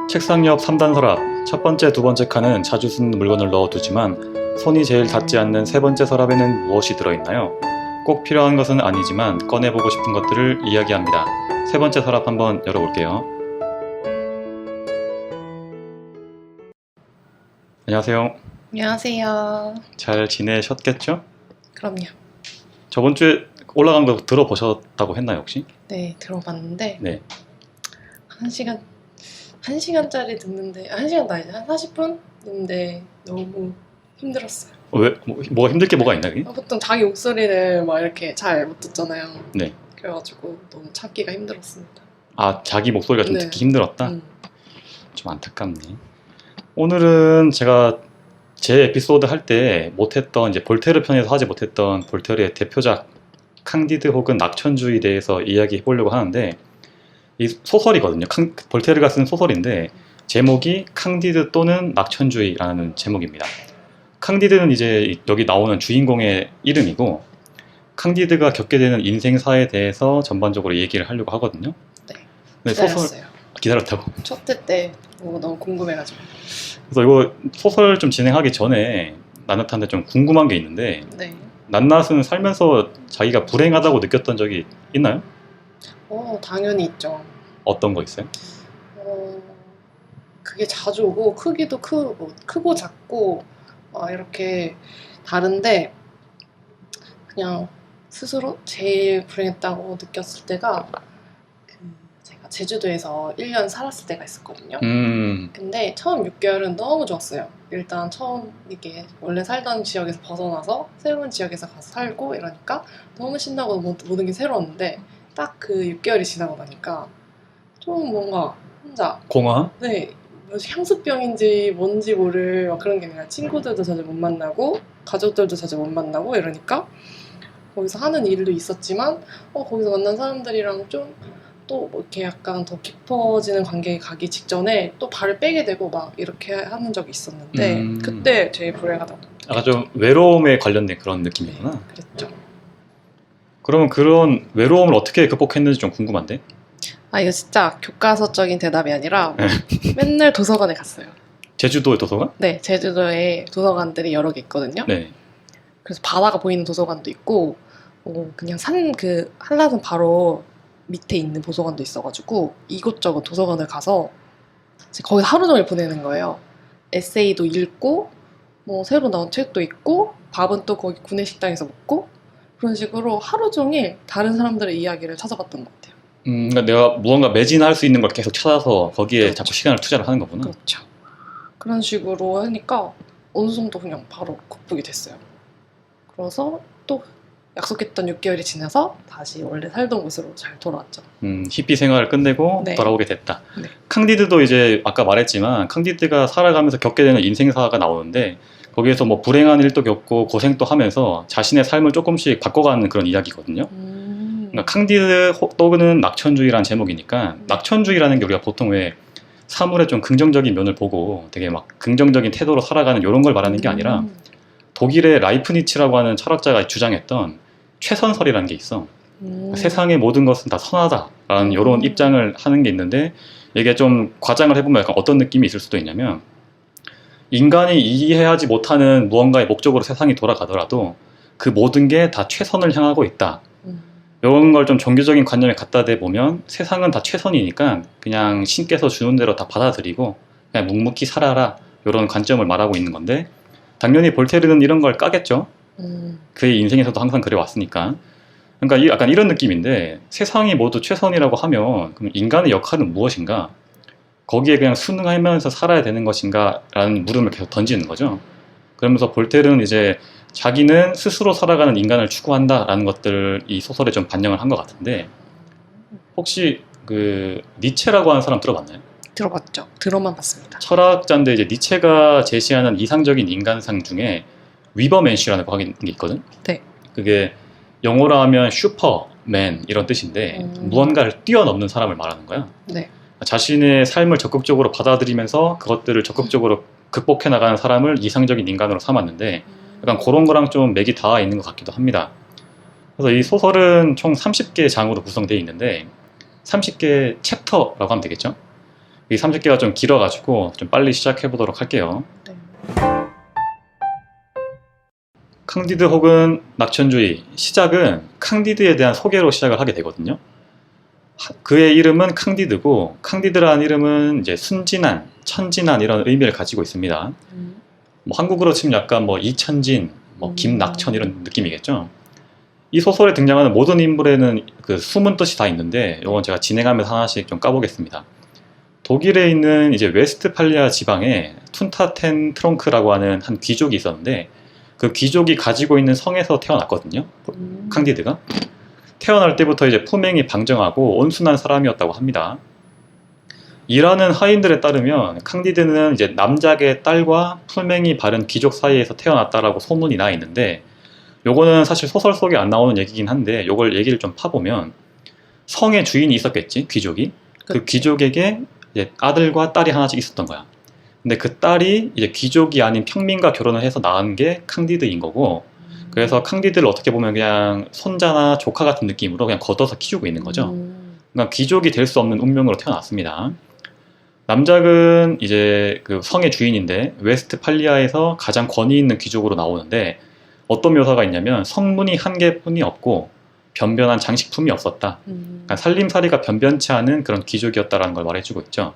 책상 옆 3단 서랍. 첫 번째, 두 번째 칸은 자주 쓰는 물건을 넣어두지만 손이 제일 닿지 않는 세 번째 서랍에는 무엇이 들어있나요? 꼭 필요한 것은 아니지만 꺼내보고 싶은 것들을 이야기합니다. 세 번째 서랍 한번 열어볼게요. 안녕하세요. 안녕하세요. 잘 지내셨겠죠? 그럼요. 저번 주에 올라간 거 들어보셨다고 했나요, 혹시? 네, 들어봤는데 네. 1시간짜리 듣는데 1시간도 아니지, 한 40분 듣는데 너무 힘들었어요. 왜? 뭐가 힘들 게 뭐가 있나, 그게? 보통 자기 목소리를 막 이렇게 잘 못 듣잖아요. 네. 그래가지고 너무 찾기가 힘들었습니다. 아, 자기 목소리가 좀 네. 듣기 힘들었다? 좀 안타깝네. 오늘은 제가 제 에피소드 할 때 못했던, 이제 볼테르 편에서 하지 못했던 볼테르의 대표작 캉디드 혹은 낙천주의에 대해서 이야기해 보려고 하는데, 이 소설이거든요. 볼테르가 쓴 소설인데 제목이 캉디드 또는 낙천주의라는 제목입니다. 캉디드는 이제 여기 나오는 주인공의 이름이고, 캉디드가 겪게 되는 인생사에 대해서 전반적으로 얘기를 하려고 하거든요. 네. 근데 기다렸어요. 기다렸다고? 첫 회 때 너무 궁금해가지고. 그래서 이거 소설 좀 진행하기 전에 낱낱한데 좀 궁금한 게 있는데, 네. 낱낱은 살면서 자기가 불행하다고 느꼈던 적이 있나요? 당연히 있죠. 어떤 거 있어요? 그게 자주 오고 크기도 크고 작고 이렇게 다른데, 그냥 스스로 제일 불행했다고 느꼈을 때가 제가 제주도에서 1년 살았을 때가 있었거든요. 근데 처음 6개월은 너무 좋았어요. 일단 처음 이게 원래 살던 지역에서 벗어나서 새로운 지역에서 가서 살고 이러니까 너무 신나고 모든 게 새로웠는데, 딱 그 6개월이 지나고 나니까 좀 뭔가 혼자, 공허함? 네, 향수병인지 뭔지 모를 그런 게 아니라 친구들도 자주 못 만나고 가족들도 자주 못 만나고 이러니까 거기서 하는 일도 있었지만 거기서 만난 사람들이랑 좀 또 이렇게 약간 더 깊어지는 관계에 가기 직전에 또 발을 빼게 되고 막 이렇게 하는 적이 있었는데, 그때 제일 불행하다고. 약간 좀 외로움에 관련된 그런 느낌이구나. 네, 그랬죠. 그러면 그런 외로움을 어떻게 극복했는지 좀 궁금한데? 이거 진짜 교과서적인 대답이 아니라 맨날 도서관에 갔어요. 제주도의 도서관? 네, 제주도에 도서관들이 여러 개 있거든요. 네. 그래서 바다가 보이는 도서관도 있고, 그냥 한라산 바로 밑에 있는 도서관도 있어가지고 이곳저곳 도서관을 가서 거기서 하루 종일 보내는 거예요. 에세이도 읽고, 새로 나온 책도 읽고, 밥은 또 거기 구내식당에서 먹고, 그런 식으로 하루 종일 다른 사람들의 이야기를 찾아봤던 것 같아요. 그러니까 내가 무언가 매진할 수 있는 걸 계속 찾아서 거기에 그렇죠. 자꾸 시간을 투자를 하는 거구나. 그렇죠. 그런 식으로 하니까 어느 정도 그냥 바로 극복이 됐어요. 그래서 또 약속했던 6개월이 지나서 다시 원래 살던 곳으로 잘 돌아왔죠. 히피 생활을 끝내고 네. 돌아오게 됐다. 네. 캉디드도 이제 아까 말했지만 캉디드가 살아가면서 겪게 되는 인생사가 나오는데, 거기에서 뭐 불행한 일도 겪고 고생도 하면서 자신의 삶을 조금씩 바꿔가는 그런 이야기거든요. 그러니까 캉디드 또는 낙천주의라는 제목이니까, 낙천주의라는 게 우리가 보통 왜 사물의 좀 긍정적인 면을 보고 되게 막 긍정적인 태도로 살아가는 이런 걸 말하는 게 아니라, 독일의 라이프니츠라고 하는 철학자가 주장했던 최선설이라는 게 있어. 세상의 모든 것은 다 선하다라는 이런 입장을 하는 게 있는데, 이게 좀 과장을 해보면 약간 어떤 느낌이 있을 수도 있냐면, 인간이 이해하지 못하는 무언가의 목적으로 세상이 돌아가더라도 그 모든 게 다 최선을 향하고 있다. 이런 걸 좀 종교적인 관념에 갖다 대보면 세상은 다 최선이니까 그냥 신께서 주는 대로 다 받아들이고 그냥 묵묵히 살아라, 이런 관점을 말하고 있는 건데, 당연히 볼테르는 이런 걸 까겠죠. 그의 인생에서도 항상 그래왔으니까. 그러니까 약간 이런 느낌인데, 세상이 모두 최선이라고 하면 그럼 인간의 역할은 무엇인가? 거기에 그냥 순응하면서 살아야 되는 것인가? 라는 물음을 계속 던지는 거죠. 그러면서 볼테르는 이제 자기는 스스로 살아가는 인간을 추구한다라는 것들을 이 소설에 좀 반영을 한 것 같은데, 혹시 그 니체라고 하는 사람 들어봤나요? 들어봤죠. 들어만 봤습니다. 철학자인데 이제 니체가 제시하는 이상적인 인간상 중에 위버맨시라는 게 있거든. 네. 그게 영어로 하면 슈퍼맨 이런 뜻인데, 무언가를 뛰어넘는 사람을 말하는 거야. 네. 자신의 삶을 적극적으로 받아들이면서 그것들을 적극적으로 극복해 나가는 사람을 이상적인 인간으로 삼았는데, 약간 그런 거랑 좀 맥이 닿아 있는 것 같기도 합니다. 그래서 이 소설은 총 30개 장으로 구성되어 있는데, 30개 챕터라고 하면 되겠죠. 이 30개가 좀 길어가지고 좀 빨리 시작해보도록 할게요. 네. 캉디드 혹은 낙천주의, 시작은 캉디드에 대한 소개로 시작을 하게 되거든요. 그의 이름은 캉디드고, 캉디드라는 이름은 이제 순진한, 천진한 이런 의미를 가지고 있습니다. 뭐 한국으로 치면 약간 뭐 이천진, 뭐 김낙천 이런 느낌이겠죠. 이 소설에 등장하는 모든 인물에는 그 숨은 뜻이 다 있는데, 이건 제가 진행하면서 하나씩 좀 까보겠습니다. 독일에 있는 이제 웨스트팔리아 지방에 툰타텐 트렁크라고 하는 한 귀족이 있었는데, 그 귀족이 가지고 있는 성에서 태어났거든요. 캉디드가. 태어날 때부터 이제 품행이 방정하고 온순한 사람이었다고 합니다. 일하는 하인들에 따르면 캉디드는 이제 남작의 딸과 품행이 바른 귀족 사이에서 태어났다라고 소문이 나 있는데, 요거는 사실 소설 속에 안 나오는 얘기긴 한데, 요걸 얘기를 좀 파보면 성의 주인이 있었겠지, 귀족이. 그 귀족에게 이제 아들과 딸이 하나씩 있었던 거야. 근데 그 딸이 이제 귀족이 아닌 평민과 결혼을 해서 낳은 게 캉디드인 거고, 그래서 캉디드를 어떻게 보면 그냥 손자나 조카 같은 느낌으로 그냥 걷어서 키우고 있는 거죠. 그러니까 귀족이 될 수 없는 운명으로 태어났습니다. 남작은 이제 그 성의 주인인데 웨스트팔리아에서 가장 권위 있는 귀족으로 나오는데, 어떤 묘사가 있냐면 성문이 한 개뿐이 없고 변변한 장식품이 없었다. 그러니까 살림살이가 변변치 않은 그런 귀족이었다라는 걸 말해주고 있죠.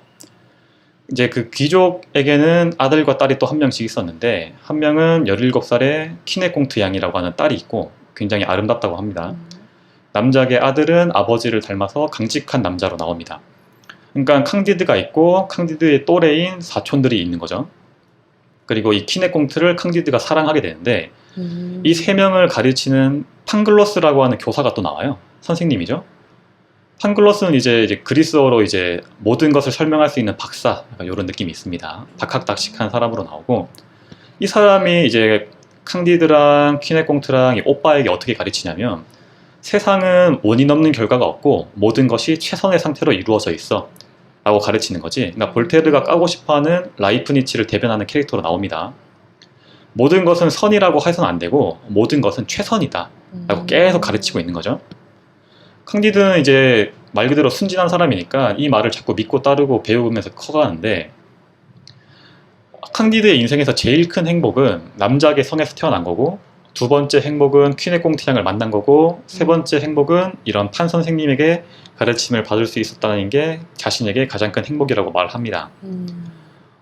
이제 그 귀족에게는 아들과 딸이 또 한 명씩 있었는데, 한 명은 17살의 키네공트 양이라고 하는 딸이 있고 굉장히 아름답다고 합니다. 남작의 아들은 아버지를 닮아서 강직한 남자로 나옵니다. 그러니까 캉디드가 있고 캉디드의 또래인 사촌들이 있는 거죠. 그리고 이 키네공트를 캉디드가 사랑하게 되는데, 이 세 명을 가르치는 판글로스라고 하는 교사가 또 나와요. 선생님이죠. 판글로스는 이제 그리스어로 이제 모든 것을 설명할 수 있는 박사, 약간 이런 느낌이 있습니다. 박학다식한 사람으로 나오고, 이 사람이 이제 캉디드랑 키네공트랑 이 오빠에게 어떻게 가르치냐면, 세상은 원인 없는 결과가 없고 모든 것이 최선의 상태로 이루어져 있어 라고 가르치는 거지. 그러니까 볼테르가 까고 싶어하는 라이프니츠를 대변하는 캐릭터로 나옵니다. 모든 것은 선이라고 해서는 안 되고 모든 것은 최선이다 라고 계속 가르치고 있는 거죠. 캉디드는 이제 말 그대로 순진한 사람이니까 이 말을 자꾸 믿고 따르고 배우면서 커가는데, 캉디드의 인생에서 제일 큰 행복은 남작의 성에서 태어난 거고, 두 번째 행복은 퀴네공트향을 만난 거고, 세 번째 행복은 이런 판 선생님에게 가르침을 받을 수 있었다는 게 자신에게 가장 큰 행복이라고 말합니다.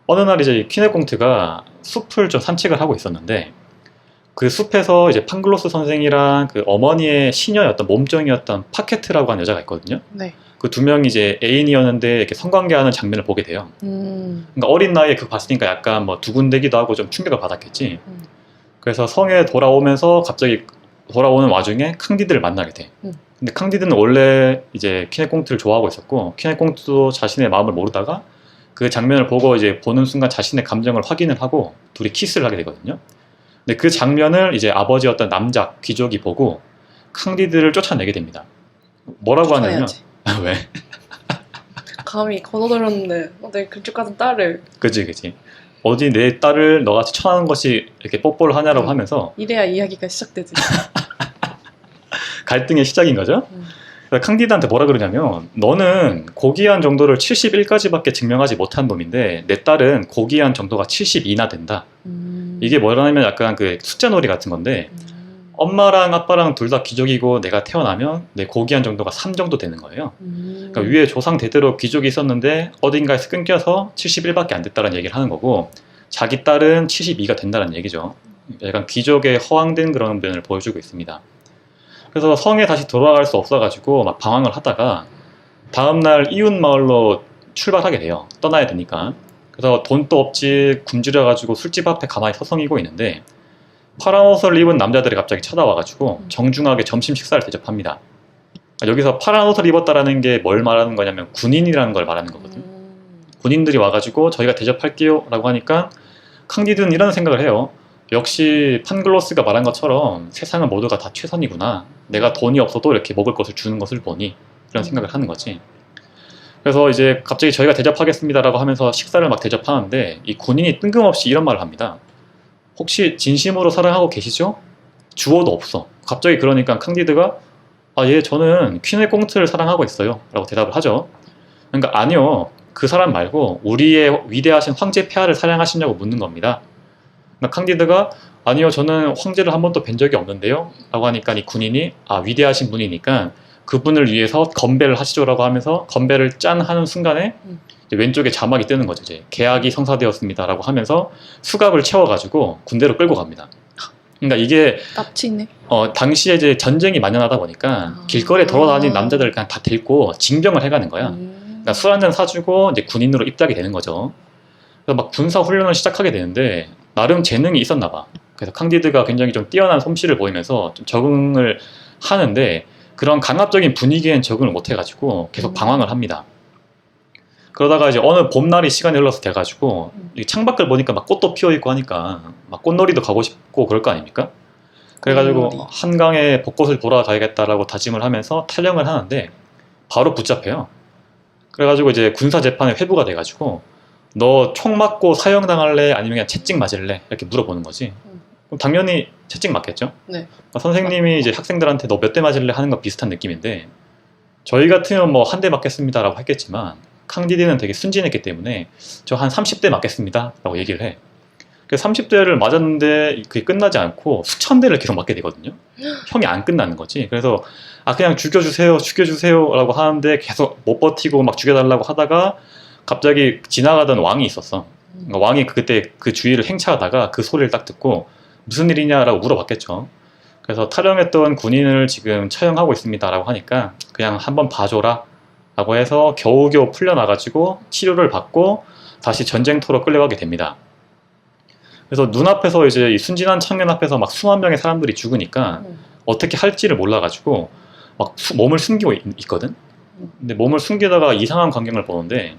어느 날 이제 퀴네공트가 숲을 좀 산책을 하고 있었는데, 그 숲에서 이제 판글로스 선생이랑 그 어머니의 시녀였던 몸종이었던 파케트라고 하는 여자가 있거든요. 네. 그 두 명이 이제 애인이었는데 이렇게 성관계하는 장면을 보게 돼요. 그러니까 어린 나이에 그거 봤으니까 약간 뭐 두근대기도 하고 좀 충격을 받았겠지. 그래서 성에 돌아오면서 갑자기 돌아오는 와중에 캉디드를 만나게 돼. 근데 캉디드는 원래 이제 키네공트를 좋아하고 있었고, 키네공트도 자신의 마음을 모르다가 그 장면을 보고 이제 보는 순간 자신의 감정을 확인을 하고 둘이 키스를 하게 되거든요. 근데 그 장면을 이제 아버지였던 남작 귀족이 보고 캉디드를 쫓아내게 됩니다. 뭐라고 하냐면 왜? 감히 거둬들였는데 내 그쪽 같은 딸을. 그치. 어디 내 딸을 너같이 쳐하는 것이 이렇게 뽀뽀를 하냐라고 하면서, 이래야 이야기가 시작되지. 갈등의 시작인 거죠. 그래서 캉디드한테 뭐라 그러냐면, 너는 고귀한 정도를 71까지밖에 증명하지 못한 놈인데 내 딸은 고귀한 정도가 72나 된다. 이게 뭐라냐면 약간 그 숫자놀이 같은 건데, 엄마랑 아빠랑 둘 다 귀족이고 내가 태어나면 내 고귀한 정도가 3 정도 되는 거예요. 그러니까 위에 조상 대대로 귀족이 있었는데 어딘가에서 끊겨서 71밖에 안 됐다는 얘기를 하는 거고, 자기 딸은 72가 된다는 얘기죠. 약간 귀족의 허황된 그런 면을 보여주고 있습니다. 그래서 성에 다시 돌아갈 수 없어가지고 막 방황을 하다가 다음날 이웃 마을로 출발하게 돼요. 떠나야 되니까. 그래서 돈도 없지 굶주려가지고 술집 앞에 가만히 서성이고 있는데, 파란 옷을 입은 남자들이 갑자기 찾아와가지고 정중하게 점심 식사를 대접합니다. 여기서 파란 옷을 입었다라는 게 뭘 말하는 거냐면 군인이라는 걸 말하는 거거든요. 군인들이 와가지고 저희가 대접할게요 라고 하니까 캉디드는 이런 생각을 해요. 역시 판글로스가 말한 것처럼 세상은 모두가 다 최선이구나. 내가 돈이 없어도 이렇게 먹을 것을 주는 것을 보니, 이런 생각을 하는 거지. 그래서 이제 갑자기 저희가 대접하겠습니다라고 하면서 식사를 막 대접하는데, 이 군인이 뜬금없이 이런 말을 합니다. 혹시 진심으로 사랑하고 계시죠? 주어도 없어. 갑자기 그러니까 캉디드가 예, 저는 퀴네공트를 사랑하고 있어요 라고 대답을 하죠. 그러니까 아니요, 그 사람 말고 우리의 위대하신 황제 폐하를 사랑하시냐고 묻는 겁니다. 그러니까 칸디드가 아니요, 저는 황제를 한 번도 뵌 적이 없는데요 라고 하니까 이 군인이 위대하신 분이니까 그분을 위해서 건배를 하시죠라고 하면서 건배를 짠 하는 순간에 이제 왼쪽에 자막이 뜨는 거죠. 이제 계약이 성사되었습니다라고 하면서 수갑을 채워가지고 군대로 끌고 갑니다. 그러니까 이게 깝치네. 당시에 이제 전쟁이 만연하다 보니까 길거리에 돌아다니는 남자들 그냥 다 데리고 징병을 해가는 거야. 그러니까 술 한잔 사주고 이제 군인으로 입대하게 되는 거죠. 그래서 막 군사 훈련을 시작하게 되는데 나름 재능이 있었나 봐. 그래서 캉디드가 굉장히 좀 뛰어난 솜씨를 보이면서 좀 적응을 하는데 그런 강압적인 분위기엔 적응을 못 해가지고 계속 방황을 합니다. 그러다가 이제 어느 봄날이 시간이 흘러서 돼가지고 이 창밖을 보니까 막 꽃도 피어있고 하니까 막 꽃놀이도 가고 싶고 그럴 거 아닙니까? 그래가지고 꽃놀이. 한강에 벚꽃을 보러 가야겠다라고 다짐을 하면서 탈영을 하는데 바로 붙잡혀요. 그래가지고 이제 군사재판에 회부가 돼가지고 너 총 맞고 사형당할래? 아니면 그냥 채찍 맞을래? 이렇게 물어보는 거지. 그럼 당연히 채찍 맞겠죠? 네. 그러니까 선생님이 이제 학생들한테 너 몇 대 맞을래? 하는 거 비슷한 느낌인데 저희 같으면 뭐 한 대 맞겠습니다라고 했겠지만 캉디디는 되게 순진했기 때문에 저 한 30대 맞겠습니다 라고 얘기를 해. 그래서 30대를 맞았는데 그게 끝나지 않고 수천 대를 계속 맞게 되거든요. 형이 안 끝나는 거지. 그래서 그냥 죽여주세요 라고 하는데 계속 못 버티고 막 죽여달라고 하다가 갑자기 지나가던 왕이 있었어. 그러니까 왕이 그때 그 주위를 행차하다가 그 소리를 딱 듣고 무슨 일이냐라고 물어봤겠죠. 그래서 탈영했던 군인을 지금 처형하고 있습니다 라고 하니까 그냥 한번 봐줘라 라고 해서 겨우겨우 풀려나가지고 치료를 받고 다시 전쟁터로 끌려가게 됩니다. 그래서 눈앞에서 이제 이 순진한 청년 앞에서 막 수만 명의 사람들이 죽으니까 어떻게 할지를 몰라가지고 막 몸을 숨기고 있거든. 근데 몸을 숨기다가 이상한 광경을 보는데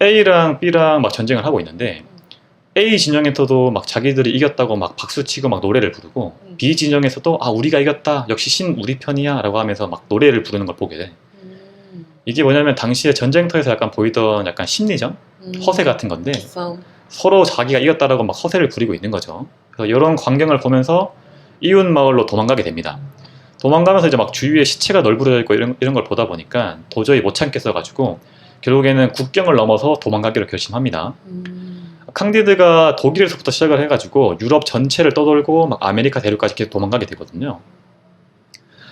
A랑 B랑 막 전쟁을 하고 있는데 A 진영에서도 막 자기들이 이겼다고 막 박수치고 막 노래를 부르고 B 진영에서도 우리가 이겼다 역시 신 우리 편이야 라고 하면서 막 노래를 부르는 걸 보게 돼. 이게 뭐냐면 당시에 전쟁터에서 약간 보이던 약간 심리전? 허세 같은 건데 싸움. 서로 자기가 이겼다라고 막 허세를 부리고 있는 거죠. 그래서 이런 광경을 보면서 이웃 마을로 도망가게 됩니다. 도망가면서 이제 막 주위에 시체가 널브러져 있고 이런 걸 보다 보니까 도저히 못 참겠어가지고 결국에는 국경을 넘어서 도망가기로 결심합니다. 캉디드가 독일에서부터 시작을 해가지고 유럽 전체를 떠돌고 막 아메리카 대륙까지 계속 도망가게 되거든요.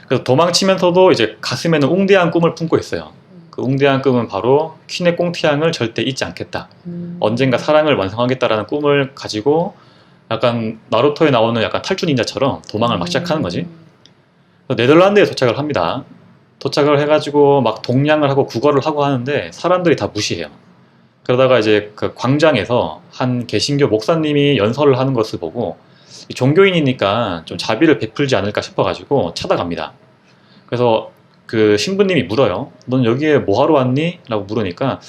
그래서 도망치면서도 이제 가슴에는 웅대한 꿈을 품고 있어요. 그 웅대한 꿈은 바로 퀸의 꽁티앙을 절대 잊지 않겠다. 언젠가 사랑을 완성하겠다라는 꿈을 가지고 약간 나루토에 나오는 약간 탈주 닌자처럼 도망을 막 시작하는 거지. 그래서 네덜란드에 도착을 합니다. 도착을 해가지고 막 동냥을 하고 구걸을 하고 하는데 사람들이 다 무시해요. 그러다가 이제 그 광장에서 한 개신교 목사님이 연설을 하는 것을 보고 종교인이니까 좀 자비를 베풀지 않을까 싶어가지고 찾아갑니다. 그래서 그 신부님이 물어요. 넌 여기에 뭐하러 왔니? 라고 물으니까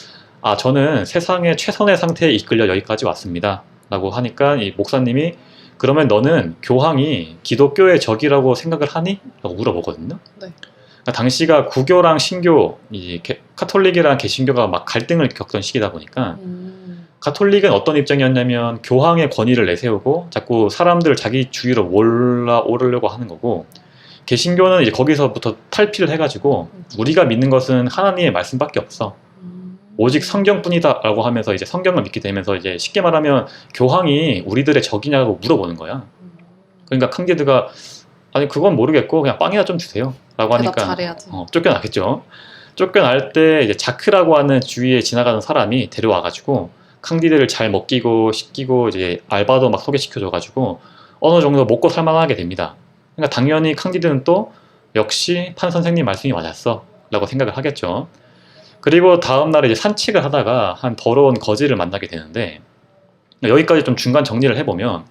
저는 세상의 최선의 상태에 이끌려 여기까지 왔습니다 라고 하니까 이 목사님이 그러면 너는 교황이 기독교의 적이라고 생각을 하니? 라고 물어보거든요. 네. 그러니까 당시가 구교랑 신교, 이 카톨릭이랑 개신교가 막 갈등을 겪던 시기다 보니까 가톨릭은 어떤 입장이었냐면 교황의 권위를 내세우고 자꾸 사람들을 자기 주위로 몰아오르려고 하는 거고 개신교는 이제 거기서부터 탈피를 해가지고 우리가 믿는 것은 하나님의 말씀밖에 없어. 오직 성경뿐이다 라고 하면서 이제 성경을 믿게 되면서 이제 쉽게 말하면 교황이 우리들의 적이냐고 물어보는 거야. 그러니까 캉디드가 아니 그건 모르겠고 그냥 빵이나 좀 주세요 라고 하니까 잘해야지. 쫓겨나겠죠. 쫓겨날 때 이제 자크라고 하는 주위에 지나가는 사람이 데려와가지고 캉디드를 잘 먹이고 씻기고 이제 알바도 막 소개시켜줘가지고 어느 정도 먹고 살만하게 됩니다. 그러니까 당연히 캉디드는 또 역시 판 선생님 말씀이 맞았어 라고 생각을 하겠죠. 그리고 다음날에 이제 산책을 하다가 한 더러운 거지를 만나게 되는데 여기까지 좀 중간 정리를 해보면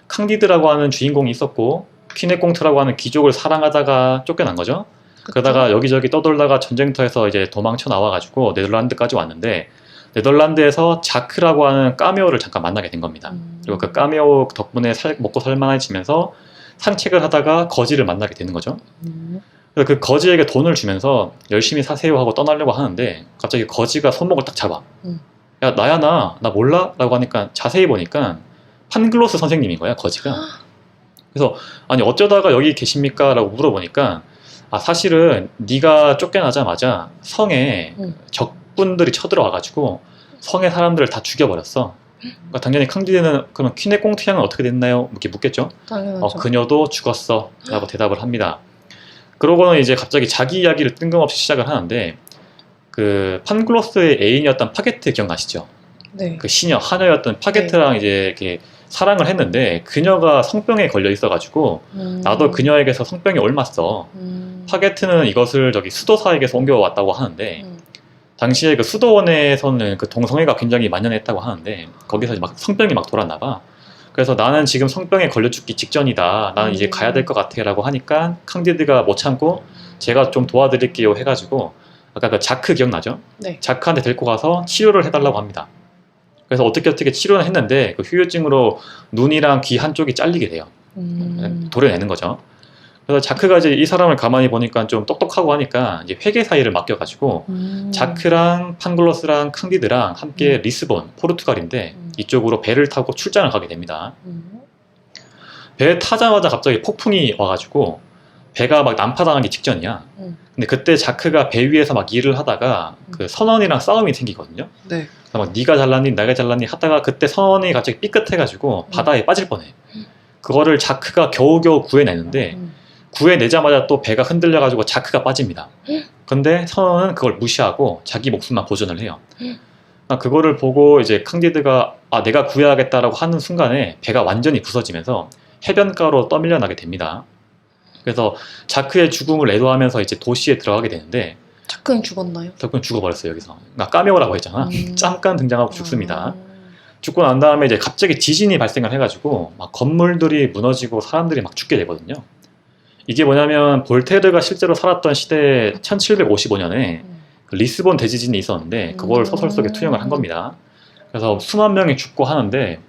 캉디드라고 하는 주인공이 있었고 퀴네꽁트라고 하는 귀족을 사랑하다가 쫓겨난 거죠. 그러다가 여기저기 떠돌다가 전쟁터에서 이제 도망쳐 나와가지고 네덜란드까지 왔는데 네덜란드에서 자크라고 하는 까메오를 잠깐 만나게 된 겁니다. 그리고 그 까메오 덕분에 먹고 살만해지면서 산책을 하다가 거지를 만나게 되는 거죠. 그래서 그 거지에게 돈을 주면서 열심히 사세요 하고 떠나려고 하는데 갑자기 거지가 손목을 딱 잡아. 야 나야 나 몰라? 라고 하니까 자세히 보니까 판글로스 선생님인 거야 거지가. 그래서 아니 어쩌다가 여기 계십니까? 라고 물어보니까 사실은 네가 쫓겨나자마자 성에 적군들이 쳐들어와가지고 성의 사람들을 다 죽여버렸어. 그러니까 당연히 캉디드는 그럼 퀸의 꽁트향은 어떻게 됐나요? 이렇게 묻겠죠. 당연하죠. 그녀도 죽었어 라고 대답을 합니다. 그러고는 이제 갑자기 자기 이야기를 뜬금없이 시작을 하는데 그 판글로스의 애인이었던 파게트 기억나시죠? 네. 그 시녀 하녀였던 파게트랑 이제 이렇게 사랑을 했는데 그녀가 성병에 걸려 있어가지고 나도 그녀에게서 성병이 옮았어. 파게트는 이것을 저기 수도사에게서 옮겨왔다고 하는데 당시에 그 수도원에서는 그 동성애가 굉장히 만연했다고 하는데 거기서 막 성병이 막 돌았나 봐. 그래서 나는 지금 성병에 걸려 죽기 직전이다. 나는 이제 가야 될 것 같아 라고 하니까 캉디드가 못 참고 제가 좀 도와드릴게요 해가지고 아까 그 자크 기억나죠? 네. 자크한테 데리고 가서 치료를 해달라고 합니다. 그래서 어떻게 치료를 했는데 그 후유증으로 눈이랑 귀 한쪽이 잘리게 돼요. 도려내는 거죠. 그래서 자크가 이제 이 사람을 가만히 보니까 좀 똑똑하고 하니까 이제 회계 사이를 맡겨가지고 자크랑 판글로스랑 캉디드랑 함께 리스본, 포르투갈인데 이쪽으로 배를 타고 출장을 가게 됩니다. 배에 타자마자 갑자기 폭풍이 와가지고 배가 막 난파당하기 직전이야. 근데 그때 자크가 배 위에서 막 일을 하다가 그 선원이랑 싸움이 생기거든요. 네. 그래서 막 네가 잘났니 내가 잘났니 하다가 그때 선원이 갑자기 삐끗해가지고 바다에 빠질 뻔해. 그거를 자크가 겨우겨우 구해내는데 구해내자마자 또 배가 흔들려가지고 자크가 빠집니다. 근데 선원은 그걸 무시하고 자기 목숨만 보존을 해요. 그거를 보고 이제 캉디드가 내가 구해야겠다라고 하는 순간에 배가 완전히 부서지면서 해변가로 떠밀려 나게 됩니다. 그래서 자크의 죽음을 애도하면서 이제 도시에 들어가게 되는데 자크는 죽었나요? 덕분 죽어버렸어요 여기서. 그러니까 까메오라고 했잖아. 잠깐 등장하고 죽습니다. 죽고 난 다음에 이제 갑자기 지진이 발생을 해가지고 막 건물들이 무너지고 사람들이 막 죽게 되거든요. 이게 뭐냐면 볼테르가 실제로 살았던 시대 1755년에 리스본 대지진이 있었는데 그걸 소설 속에 투영을 한 겁니다. 그래서 수만 명이 죽고 하는데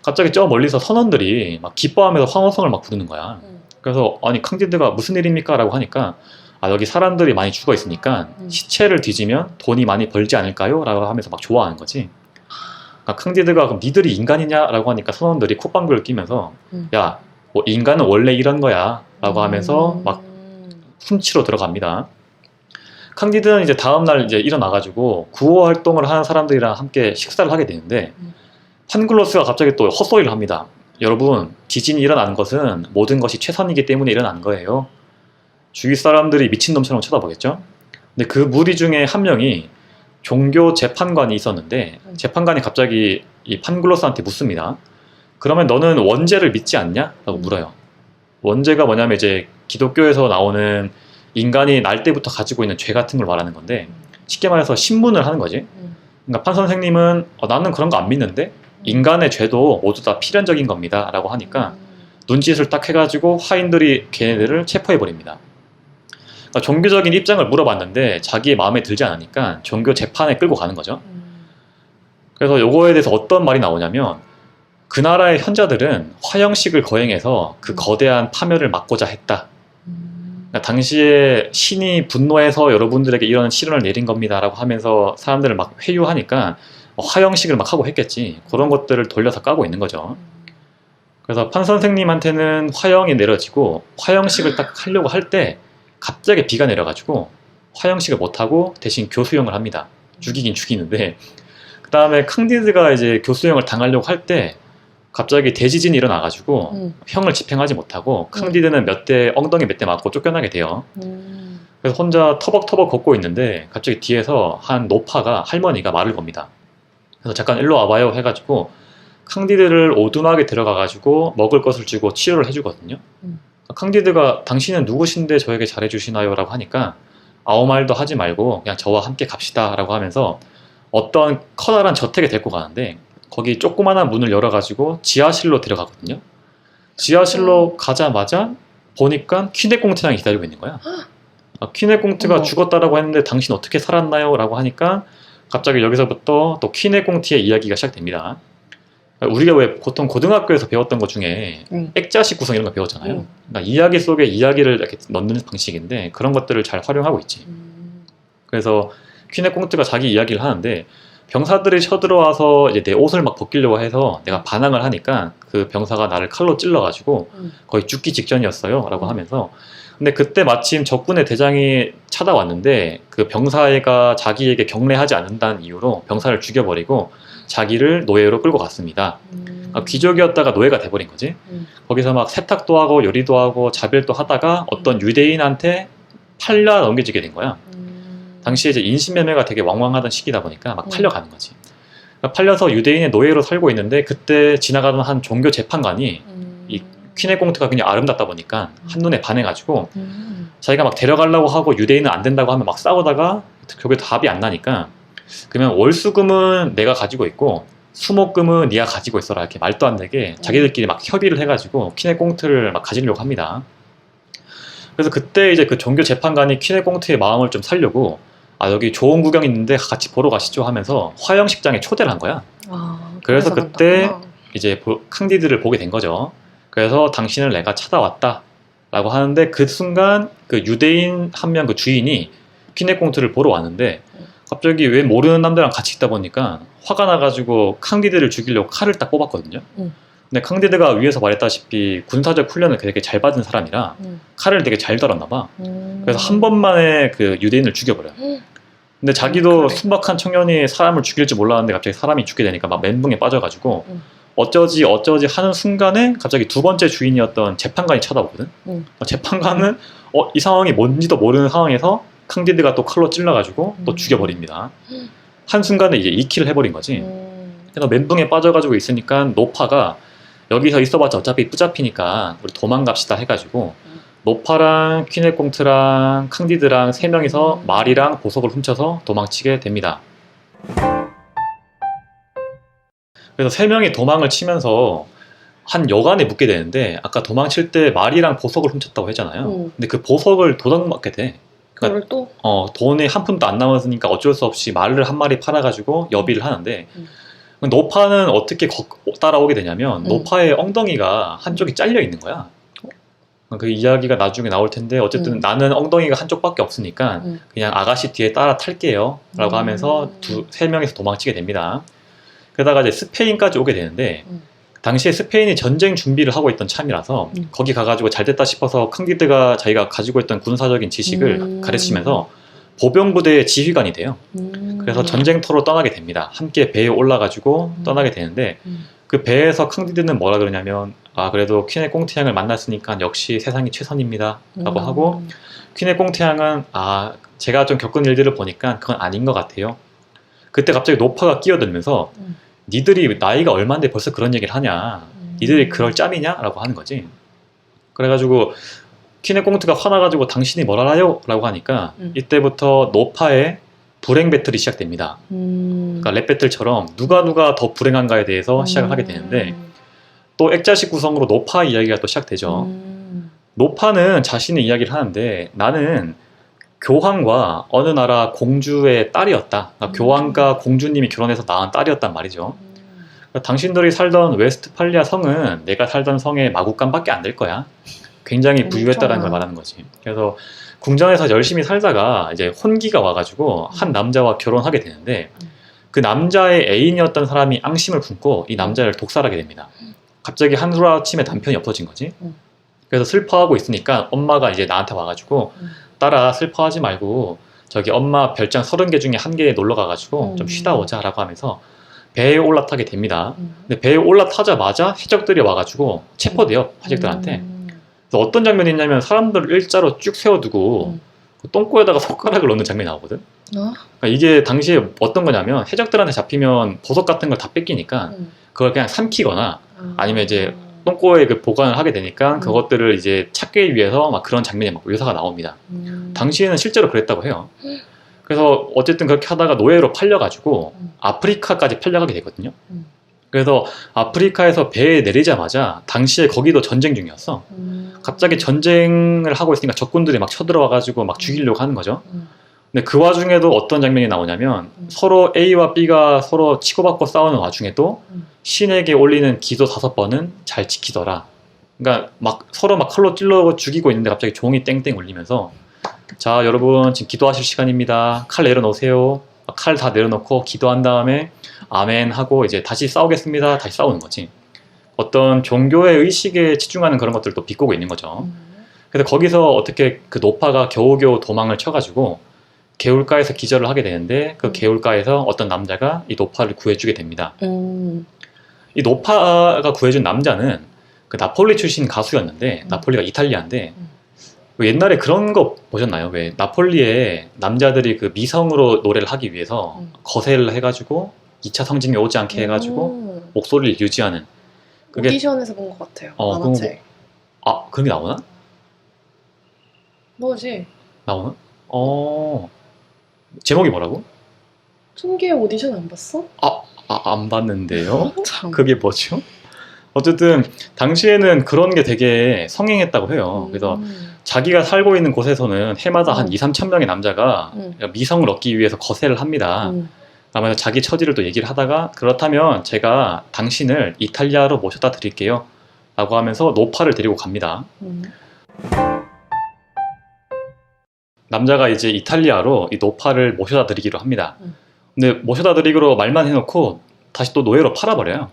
갑자기 저 멀리서 선원들이 막 기뻐하면서 환호성을 막 부르는 거야. 그래서 아니 캉디드가 무슨 일입니까? 라고 하니까 여기 사람들이 많이 죽어 있으니까 시체를 뒤지면 돈이 많이 벌지 않을까요? 라고 하면서 막 좋아하는 거지. 그러니까 캉디드가 그럼 니들이 인간이냐? 라고 하니까 선원들이 콧방귀를 끼면서 야, 뭐 인간은 원래 이런 거야 라고 하면서 막 훔치러 들어갑니다. 캉디드는 이제 다음날 이제 일어나가지고 구호 활동을 하는 사람들이랑 함께 식사를 하게 되는데 판글로스가 갑자기 또 헛소리를 합니다. 여러분, 지진이 일어나는 것은 모든 것이 최선이기 때문에 일어나는 거예요. 주위 사람들이 미친놈처럼 쳐다보겠죠? 근데 그 무리 중에 한 명이 종교 재판관이 있었는데 재판관이 갑자기 이 판글로스한테 묻습니다. 그러면 너는 원죄를 믿지 않냐? 라고 물어요. 원죄가 뭐냐면 이제 기독교에서 나오는 인간이 날 때부터 가지고 있는 죄 같은 걸 말하는 건데 쉽게 말해서 신문을 하는 거지. 그러니까 판 선생님은 나는 그런 거 안 믿는데 인간의 죄도 모두 다 필연적인 겁니다 라고 하니까 눈짓을 딱 해가지고 화인들이 걔네들을 체포해버립니다. 그러니까 종교적인 입장을 물어봤는데 자기의 마음에 들지 않으니까 종교 재판에 끌고 가는 거죠. 그래서 요거에 대해서 어떤 말이 나오냐면 그 나라의 현자들은 화형식을 거행해서 그 거대한 파멸을 막고자 했다. 그러니까 당시에 신이 분노해서 여러분들에게 이런 시련을 내린 겁니다 라고 하면서 사람들을 막 회유하니까 화형식을 막 하고 했겠지. 그런 것들을 돌려서 까고 있는 거죠. 그래서 판 선생님한테는 화형이 내려지고 화형식을 딱 하려고 할 때 갑자기 비가 내려가지고 화형식을 못하고 대신 교수형을 합니다. 죽이긴 죽이는데 그 다음에 캉디드가 이제 교수형을 당하려고 할 때 갑자기 대지진이 일어나가지고 형을 집행하지 못하고 캉디드는 엉덩이 몇 대 맞고 쫓겨나게 돼요. 그래서 혼자 터벅터벅 걷고 있는데 갑자기 뒤에서 한 노파가 할머니가 말을 겁니다. 그래서 잠깐 일로 와봐요 해가지고 캉디드를 오두막에 들어가가지고 먹을 것을 주고 치료를 해주거든요. 캉디드가 당신은 누구신데 저에게 잘해주시나요? 라고 하니까 아무 말도 하지 말고 그냥 저와 함께 갑시다 라고 하면서 어떤 커다란 저택에 데리고 가는데 거기 조그마한 문을 열어가지고 지하실로 들어가거든요. 지하실로 가자마자 보니까 퀴네꽁트랑이 기다리고 있는 거야. 퀴네꽁트가 죽었다라고 했는데 당신 어떻게 살았나요? 라고 하니까 갑자기 여기서부터 또 퀴네꽁트의 이야기가 시작됩니다. 우리가 왜 보통 고등학교에서 배웠던 것 중에 액자식 구성 이런 거 배웠잖아요. 그러니까 이야기 속에 이야기를 이렇게 넣는 방식인데 그런 것들을 잘 활용하고 있지. 그래서 퀴네꽁트가 자기 이야기를 하는데 병사들이 쳐들어와서 이제 내 옷을 막 벗기려고 해서 내가 반항을 하니까 그 병사가 나를 칼로 찔러가지고 거의 죽기 직전이었어요 라고 하면서 근데 그때 마침 적군의 대장이 찾아왔는데 그 병사가 자기에게 경례하지 않는다는 이유로 병사를 죽여버리고 자기를 노예로 끌고 갔습니다. 귀족이었다가 노예가 돼버린 거지. 거기서 막 세탁도 하고 요리도 하고 자별도 하다가 어떤 유대인한테 팔려 넘겨지게 된 거야. 당시에 이제 인신매매가 되게 왕왕하던 시기다 보니까 막 팔려가는 거지. 그러니까 팔려서 유대인의 노예로 살고 있는데 그때 지나가던 한 종교 재판관이 이 퀸의 꽁트가 그냥 아름답다 보니까 한눈에 반해가지고 자기가 막 데려가려고 하고 유대인은 안 된다고 하면 막 싸우다가 결국에 답이 안 나니까 그러면 월수금은 내가 가지고 있고 수목금은 네가 가지고 있어라 이렇게 말도 안 되게 자기들끼리 막 협의를 해가지고 퀸의 꽁트를 막 가지려고 합니다. 그래서 그때 이제 그 종교 재판관이 퀸의 꽁트의 마음을 좀 살려고 아 여기 좋은 구경 있는데 같이 보러 가시죠 하면서 화영식장에 초대를 한 거야. 그래서 그때 간다구나. 이제 캉디드를 보게 된 거죠. 그래서 당신을 내가 찾아왔다 라고 하는데 그 순간 그 유대인 한 명 그 주인이 퀸의 꽁트를 보러 왔는데 갑자기 왜 모르는 남자랑 같이 있다 보니까 화가 나가지고 캉디드를 죽이려고 칼을 딱 뽑았거든요. 근데 캉디드가 위에서 말했다시피 군사적 훈련을 되게 잘 받은 사람이라 칼을 되게 잘 다뤘나 봐. 그래서 한 번만에 그 유대인을 죽여버려요. 근데 자기도 그래. 순박한 청년이 사람을 죽일 줄 몰랐는데 갑자기 사람이 죽게 되니까 막 멘붕에 빠져가지고 어쩌지 하는 순간에 갑자기 두 번째 주인이었던 재판관이 쳐다보거든. 재판관은 이 상황이 뭔지도 모르는 상황에서 캉디드가 또 칼로 찔러가지고 또 죽여버립니다. 한순간에 이제 2킬을 해버린 거지. 그래서 멘붕에 빠져가지고 있으니까 노파가 여기서 있어봤자 어차피 뿌잡히니까 우리 도망갑시다 해가지고 노파랑 퀸의 꽁트랑 캉디드랑 세 명이서 말이랑 보석을 훔쳐서 도망치게 됩니다. 그래서 세 명이 도망을 치면서 한 여관에 묵게 되는데 아까 도망칠 때 말이랑 보석을 훔쳤다고 했잖아요. 근데 그 보석을 도둑맞게 돼. 그걸 또 돈이 한 푼도 안 남았으니까 어쩔 수 없이 말을 한 마리 팔아가지고 여비를 하는데 노파는 어떻게 따라오게 되냐면 노파의 엉덩이가 한쪽이 잘려 있는 거야. 그 이야기가 나중에 나올 텐데 어쨌든 나는 엉덩이가 한쪽밖에 없으니까 그냥 아가씨 뒤에 따라 탈게요 라고 하면서 세 명이서 도망치게 됩니다. 게다가 이제 스페인까지 오게 되는데 당시에 스페인이 전쟁 준비를 하고 있던 참이라서 거기 가가지고 잘 됐다 싶어서 캉디드가 자기가 가지고 있던 군사적인 지식을 가르치면서 보병부대의 지휘관이 돼요. 그래서 전쟁터로 떠나게 됩니다. 함께 배에 올라가지고 떠나게 되는데 그 배에서 캉디드는 뭐라 그러냐면 아 그래도 퀸의 꽁트양을 만났으니까 역시 세상이 최선입니다 라고 하고 퀸의 꽁트양은 아 제가 좀 겪은 일들을 보니까 그건 아닌 것 같아요. 그때 갑자기 노파가 끼어들면서 니들이 나이가 얼마인데 벌써 그런 얘기를 하냐 니들이 그럴 짬이냐 라고 하는 거지. 그래가지고 퀸의 꽁트가 화나가지고 당신이 뭘 알아요? 라고 하니까 이때부터 노파의 불행 배틀이 시작됩니다. 그러니까 랩 배틀처럼 누가 더 불행한가에 대해서 시작을 하게 되는데 또 액자식 구성으로 노파 이야기가 또 시작되죠. 노파는 자신의 이야기를 하는데 나는 교황과 어느 나라 공주의 딸이었다. 그러니까 교황과 공주님이 결혼해서 낳은 딸이었단 말이죠. 그러니까 당신들이 살던 웨스트팔리아 성은 내가 살던 성의 마구간밖에 안 될 거야. 굉장히 부유했다라는 걸 말하는 거지. 그래서 궁전에서 열심히 살다가 이제 혼기가 와가지고 한 남자와 결혼하게 되는데 그 남자의 애인이었던 사람이 앙심을 품고 이 남자를 독살하게 됩니다. 갑자기 한술아침에 남편이 없어진 거지. 그래서 슬퍼하고 있으니까 엄마가 이제 나한테 와가지고 딸아 슬퍼하지 말고 저기 엄마 별장 30개 중에 한 개에 놀러 가가지고 좀 쉬다 오자 라고 하면서 배에 올라타게 됩니다. 근데 배에 올라타자마자 해적들이 와가지고 체포돼요. 해적들한테. 그래서 어떤 장면이 있냐면 사람들을 일자로 쭉 세워두고 그 똥꼬에다가 손가락을 넣는 장면이 나오거든. 그러니까 이게 당시에 어떤 거냐면 해적들한테 잡히면 보석 같은 걸 다 뺏기니까 그걸 그냥 삼키거나 아니면 이제 똥꼬에 그 보관을 하게 되니까 그것들을 이제 찾기 위해서 막 그런 장면이 막 묘사가 나옵니다. 당시에는 실제로 그랬다고 해요. 그래서 어쨌든 그렇게 하다가 노예로 팔려가지고 아프리카까지 팔려가게 되거든요. 그래서 아프리카에서 배에 내리자마자 당시에 거기도 전쟁 중이었어. 갑자기 전쟁을 하고 있으니까 적군들이 막 쳐들어와가지고 막 죽이려고 하는 거죠. 근데 그 와중에도 어떤 장면이 나오냐면 서로 A와 B가 서로 치고받고 싸우는 와중에도 신에게 올리는 기도 5번은 잘 지키더라. 그러니까 막 서로 막 칼로 찔러 죽이고 있는데 갑자기 종이 땡땡 울리면서 자 여러분 지금 기도하실 시간입니다. 칼 내려놓으세요. 칼 다 내려놓고 기도한 다음에 아멘 하고 이제 다시 싸우겠습니다. 다시 싸우는 거지. 어떤 종교의 의식에 치중하는 그런 것들도 비꼬고 있는 거죠. 그래서 거기서 어떻게 그 노파가 겨우겨우 도망을 쳐가지고 개울가에서 기절을 하게 되는데 그 개울가에서 어떤 남자가 이 노파를 구해주게 됩니다. 이 노파가 구해준 남자는 그 나폴리 출신 가수였는데 나폴리가 이탈리아인데 왜 옛날에 그런 거 보셨나요? 왜 나폴리에 남자들이 그 미성으로 노래를 하기 위해서 거세를 해가지고 2차 성징이 오지 않게 해가지고 목소리를 유지하는 그게 오디션에서 본 것 같아요. 그런 만화책. 그런 게 나오나? 뭐지? 나오나? 제목이 뭐라고? 춘기의 오디션 안 봤어? 안 봤는데요. 참. 그게 뭐죠? 어쨌든 당시에는 그런 게 되게 성행했다고 해요. 그래서 자기가 살고 있는 곳에서는 해마다 한 2, 3천 명의 남자가 미성을 얻기 위해서 거세를 합니다. 그러면서 자기 처지를 또 얘기를 하다가 그렇다면 제가 당신을 이탈리아로 모셔다 드릴게요 라고 하면서 노파를 데리고 갑니다. 남자가 이제 이탈리아로 이 노파를 모셔다 드리기로 합니다. 근데 모셔다 드리기로 말만 해놓고 다시 또 노예로 팔아버려요.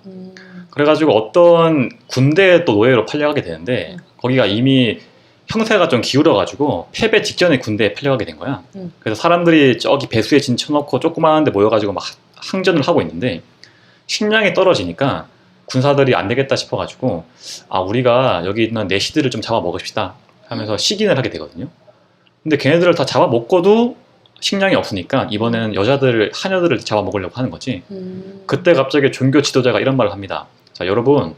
그래가지고 어떤 군대에 또 노예로 팔려가게 되는데 거기가 이미 형세가 좀 기울어가지고 패배 직전에 군대에 팔려가게 된 거야. 그래서 사람들이 저기 배수에 진쳐놓고 조그마한 데 모여가지고 막 항전을 하고 있는데 식량이 떨어지니까 군사들이 안 되겠다 싶어가지고 우리가 여기 있는 내시들을 좀 잡아먹읍시다 하면서 식인을 하게 되거든요. 근데 걔네들을 다 잡아먹고도 식량이 없으니까 이번에는 여자들, 하녀들을 잡아먹으려고 하는 거지. 그때 갑자기 종교 지도자가 이런 말을 합니다. 자, 여러분,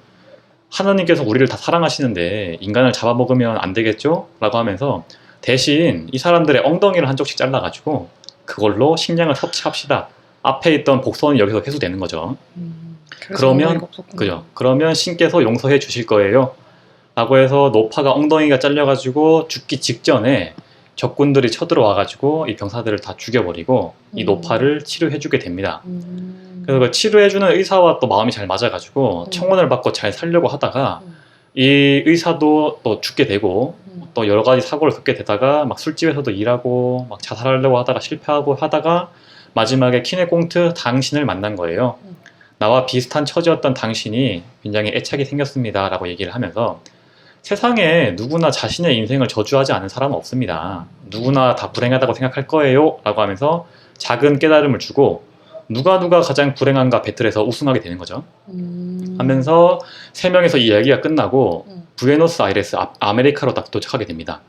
하나님께서 우리를 다 사랑하시는데 인간을 잡아먹으면 안 되겠죠? 라고 하면서 대신 이 사람들의 엉덩이를 한쪽씩 잘라가지고 그걸로 식량을 섭취합시다. 앞에 있던 복선이 여기서 회수되는 거죠. 그러면 신께서 용서해 주실 거예요. 라고 해서 노파가 엉덩이가 잘려가지고 죽기 직전에 적군들이 쳐들어와가지고 이 병사들을 다 죽여버리고 이 노파를 치료해주게 됩니다. 그래서 그 치료해주는 의사와 또 마음이 잘 맞아가지고 청혼을 받고 잘 살려고 하다가 이 의사도 또 죽게 되고 또 여러 가지 사고를 겪게 되다가 막 술집에서도 일하고 막 자살하려고 하다가 실패하고 하다가 마지막에 키네공트 당신을 만난 거예요. 나와 비슷한 처지였던 당신이 굉장히 애착이 생겼습니다 라고 얘기를 하면서 세상에 누구나 자신의 인생을 저주하지 않은 사람은 없습니다. 누구나 다 불행하다고 생각할 거예요 라고 하면서 작은 깨달음을 주고 누가 가장 불행한가 배틀에서 우승하게 되는 거죠. 하면서 세 명에서 이 이야기가 끝나고 부에노스아이레스 아메리카로 딱 도착하게 됩니다.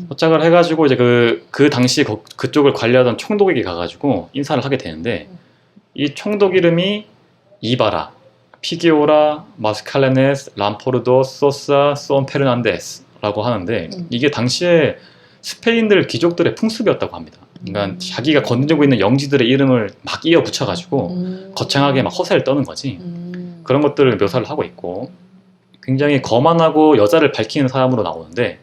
도착을 해가지고 이제 그 당시 그쪽을 관리하던 총독에게 가가지고 인사를 하게 되는데 이 총독 이름이 이바라, 피기오라, 마스칼레네스, 람포르도, 소사, 쏜 페르난데스라고 하는데 이게 당시에 스페인들 귀족들의 풍습이었다고 합니다. 그러니까 자기가 건드리고 있는 영지들의 이름을 막 이어 붙여가지고 거창하게 막 허세를 떠는 거지. 그런 것들을 묘사를 하고 있고 굉장히 거만하고 여자를 밝히는 사람으로 나오는데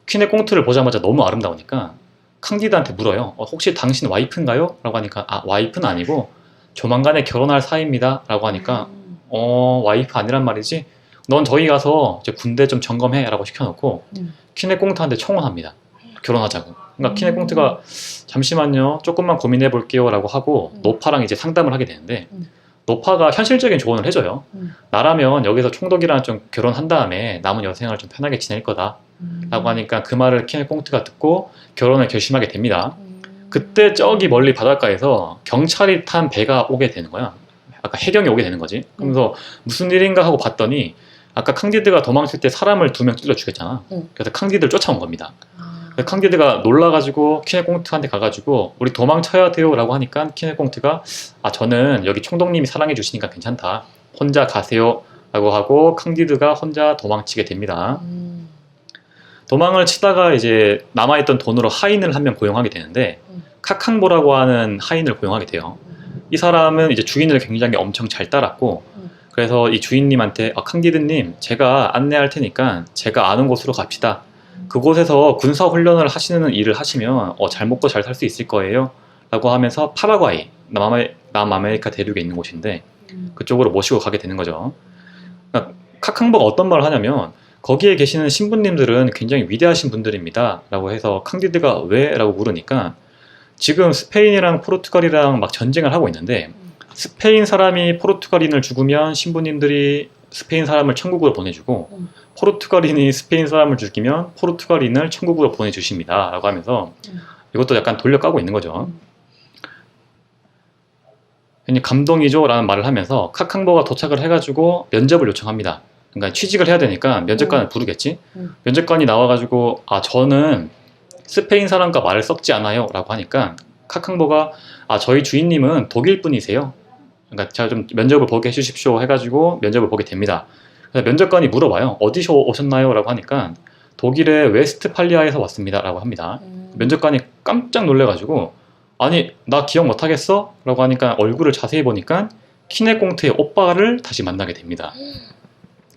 퀸의 꽁트를 보자마자 너무 아름다우니까 캉디드한테 물어요. 혹시 당신 와이프인가요? 라고 하니까 와이프는 아니고 조만간에 결혼할 사이입니다 라고 하니까 와이프 아니란 말이지? 넌 저기 가서 이제 군대 좀 점검해 라고 시켜놓고 퀸의 꽁트한테 청혼합니다. 결혼하자고. 그러니까 퀸의 꽁트가 잠시만요 조금만 고민해 볼게요 라고 하고 노파랑 이제 상담을 하게 되는데 노파가 현실적인 조언을 해줘요. 나라면 여기서 총독이랑 좀 결혼한 다음에 남은 여생을 좀 편하게 지낼 거다 라고 하니까 그 말을 퀸의 꽁트가 듣고 결혼을 결심하게 됩니다. 그때 저기 멀리 바닷가에서 경찰이 탄 배가 오게 되는 거야. 아까 해경이 오게 되는 거지. 그러면서 무슨 일인가 하고 봤더니 아까 캉디드가 도망칠 때 사람을 2명 찔러 죽였잖아. 그래서 캉디드를 쫓아온 겁니다. 그래서 캉디드가 놀라가지고 키네공트한테 가가지고 우리 도망쳐야 돼요 라고 하니까 키네공트가 저는 여기 총독님이 사랑해 주시니까 괜찮다. 혼자 가세요 라고 하고 캉디드가 혼자 도망치게 됩니다. 도망을 치다가 이제 남아있던 돈으로 하인을 한 명 고용하게 되는데 카캉보라고 하는 하인을 고용하게 돼요. 이 사람은 이제 주인을 굉장히 엄청 잘 따랐고 그래서 이 주인님한테 캉디드님 제가 안내할 테니까 제가 아는 곳으로 갑시다. 그곳에서 군사훈련을 하시는 일을 하시면 잘 먹고 잘 살 수 있을 거예요 라고 하면서 파라과이 남아메리카 대륙에 있는 곳인데 그쪽으로 모시고 가게 되는 거죠. 그러니까 카캉보가 어떤 말을 하냐면 거기에 계시는 신부님들은 굉장히 위대하신 분들입니다 라고 해서 캉디드가 왜? 라고 물으니까 지금 스페인이랑 포르투갈이랑 막 전쟁을 하고 있는데 스페인 사람이 포르투갈인을 죽으면 신부님들이 스페인 사람을 천국으로 보내주고 포르투갈인이 스페인 사람을 죽이면 포르투갈인을 천국으로 보내주십니다 라고 하면서 이것도 약간 돌려까고 있는 거죠. 괜히 감동이죠 라는 말을 하면서 카캉버가 도착을 해가지고 면접을 요청합니다. 그러니까 취직을 해야 되니까 면접관을 부르겠지. 면접관이 나와가지고 저는 스페인 사람과 말을 섞지 않아요 라고 하니까 카캉버가 저희 주인님은 독일 분이세요. 그러니까 제가 좀 면접을 보게 해주십시오 해가지고 면접을 보게 됩니다. 그래서 면접관이 물어봐요. 어디서 오셨나요? 라고 하니까 독일의 웨스트팔리아에서 왔습니다 라고 합니다. 면접관이 깜짝 놀래가지고 아니 나 기억 못하겠어? 라고 하니까 얼굴을 자세히 보니까 키네공트의 오빠를 다시 만나게 됩니다.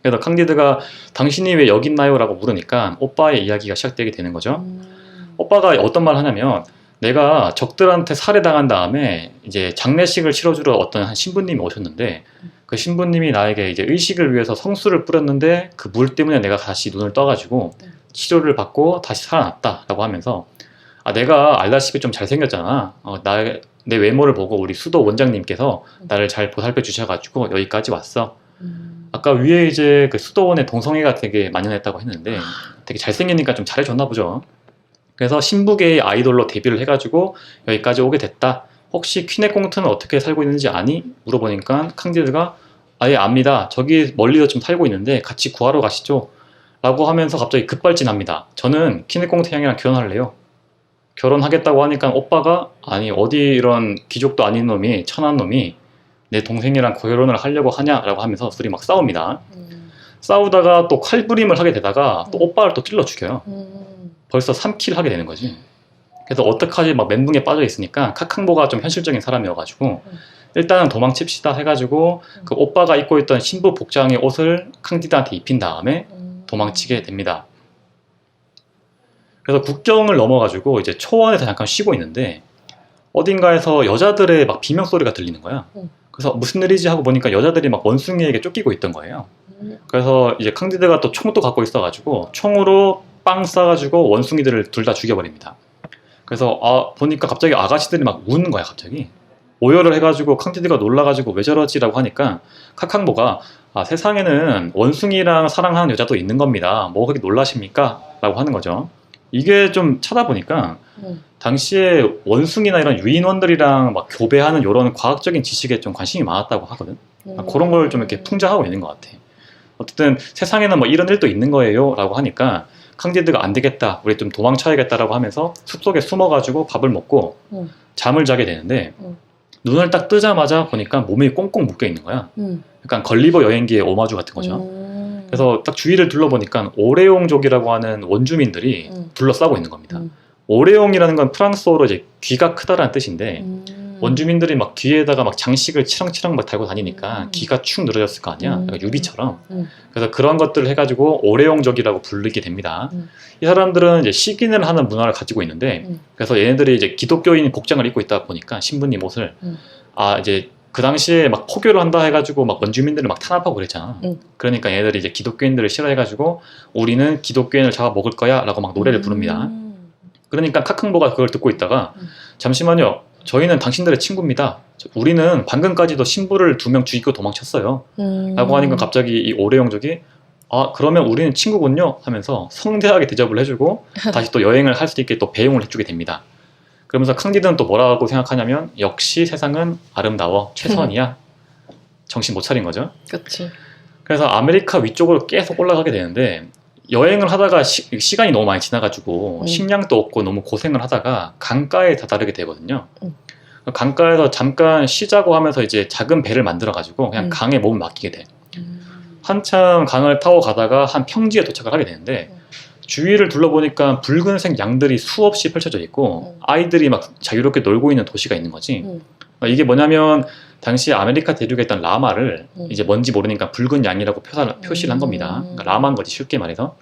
그래서 캉디드가 당신이 왜 여기 있나요? 라고 물으니까 오빠의 이야기가 시작되게 되는 거죠. 오빠가 어떤 말을 하냐면 내가 적들한테 살해당한 다음에 이제 장례식을 치러주러 어떤 한 신부님이 오셨는데 그 신부님이 나에게 이제 의식을 위해서 성수를 뿌렸는데 그 물 때문에 내가 다시 눈을 떠가지고 치료를 받고 다시 살아났다라고 하면서 내가 알다시피 좀 잘생겼잖아. 내 외모를 보고 우리 수도 원장님께서 나를 잘 보살펴 주셔가지고 여기까지 왔어. 아까 위에 이제 그 수도원의 동성애가 되게 만연했다고 했는데 되게 잘생기니까 좀 잘해줬나 보죠. 그래서 신부계의 아이돌로 데뷔를 해가지고 여기까지 오게 됐다. 혹시 퀴네공트는 어떻게 살고 있는지 아니? 물어보니까 캉디드가 예 압니다. 저기 멀리서 좀 살고 있는데 같이 구하러 가시죠. 라고 하면서 갑자기 급발진합니다. 저는 퀴네공트 향이랑 결혼할래요. 결혼하겠다고 하니까 오빠가 아니 어디 이런 귀족도 아닌 놈이 천한 놈이 내 동생이랑 결혼을 하려고 하냐라고 하면서 둘이 막 싸웁니다. 싸우다가 또 칼부림을 하게 되다가 또 오빠를 또 찔러 죽여요. 벌써 3킬 하게 되는 거지. 그래서 어떡하지 막 멘붕에 빠져 있으니까 카캉보가 좀 현실적인 사람이어가지고 일단은 도망칩시다 해가지고 그 오빠가 입고 있던 신부 복장의 옷을 캉디드한테 입힌 다음에 도망치게 됩니다. 그래서 국경을 넘어가지고 이제 초원에서 잠깐 쉬고 있는데 어딘가에서 여자들의 막 비명소리가 들리는 거야. 그래서 무슨 일이지 하고 보니까 여자들이 막 원숭이에게 쫓기고 있던 거예요. 그래서 이제 캉디드가 또 총도 갖고 있어가지고 총으로 빵 쏴가지고 원숭이들을 둘 다 죽여버립니다. 그래서 보니까 갑자기 아가씨들이 막 우는 거야 갑자기. 오열을 해가지고 캉디드가 놀라가지고 왜 저러지라고 하니까 카캉보가 세상에는 원숭이랑 사랑하는 여자도 있는 겁니다. 뭐 그렇게 놀라십니까? 라고 하는 거죠. 이게 좀 찾아보니까 당시에 원숭이나 이런 유인원들이랑 막 교배하는 이런 과학적인 지식에 좀 관심이 많았다고 하거든. 그런 걸 좀 이렇게 풍자하고 있는 것 같아. 어쨌든 세상에는 뭐 이런 일도 있는 거예요 라고 하니까 캉디드가 안 되겠다 우리 좀 도망쳐야겠다라고 하면서 숲속에 숨어가지고 밥을 먹고 잠을 자게 되는데 눈을 딱 뜨자마자 보니까 몸이 꽁꽁 묶여 있는 거야. 약간 걸리버 여행기의 오마주 같은 거죠. 그래서 딱 주위를 둘러보니까 오레옹족이라고 하는 원주민들이 둘러싸고 있는 겁니다. 오레옹이라는 건 프랑스어로 이제 귀가 크다라는 뜻인데 원주민들이 막 귀에다가 막 장식을 치렁치렁 막 달고 다니니까 귀가 축 늘어졌을 거 아니야. 약간 유비처럼. 그래서 그런 것들을 해가지고 오레옹족이라고 부르게 됩니다. 이 사람들은 이제 식인을 하는 문화를 가지고 있는데 그래서 얘네들이 이제 기독교인 복장을 입고 있다 보니까 신부님 옷을 이제 그 당시에 막 포교를 한다 해가지고 막 원주민들을 막 탄압하고 그랬잖아. 그러니까 얘네들이 이제 기독교인들을 싫어해가지고 우리는 기독교인을 잡아 먹을 거야 라고 막 노래를 부릅니다. 그러니까 카캉보가 그걸 듣고 있다가 잠시만요. 저희는 당신들의 친구입니다. 우리는 방금까지도 신부를 2명 죽이고 도망쳤어요. 라고 하니까 갑자기 이 오레옹족이 그러면 우리는 친구군요 하면서 성대하게 대접을 해주고 다시 또 여행을 할 수 있게 또 배웅을 해주게 됩니다. 그러면서 캉디드는 또 뭐라고 생각하냐면 역시 세상은 아름다워 최선이야. 정신 못 차린 거죠. 그치. 그래서 아메리카 위쪽으로 계속 올라가게 되는데 여행을 하다가 시간이 너무 많이 지나가지고 식량도 없고 너무 고생을 하다가 강가에 다다르게 되거든요. 강가에서 잠깐 쉬자고 하면서 이제 작은 배를 만들어가지고 그냥 강에 몸을 맡기게 돼. 한참 강을 타고 가다가 한 평지에 도착을 하게 되는데 주위를 둘러보니까 붉은색 양들이 수없이 펼쳐져 있고 아이들이 막 자유롭게 놀고 있는 도시가 있는 거지. 이게 뭐냐면 당시 아메리카 대륙에 있던 라마를 이제 뭔지 모르니까 붉은 양이라고 표시를 한 겁니다. 그러니까 라마인 거지 쉽게 말해서.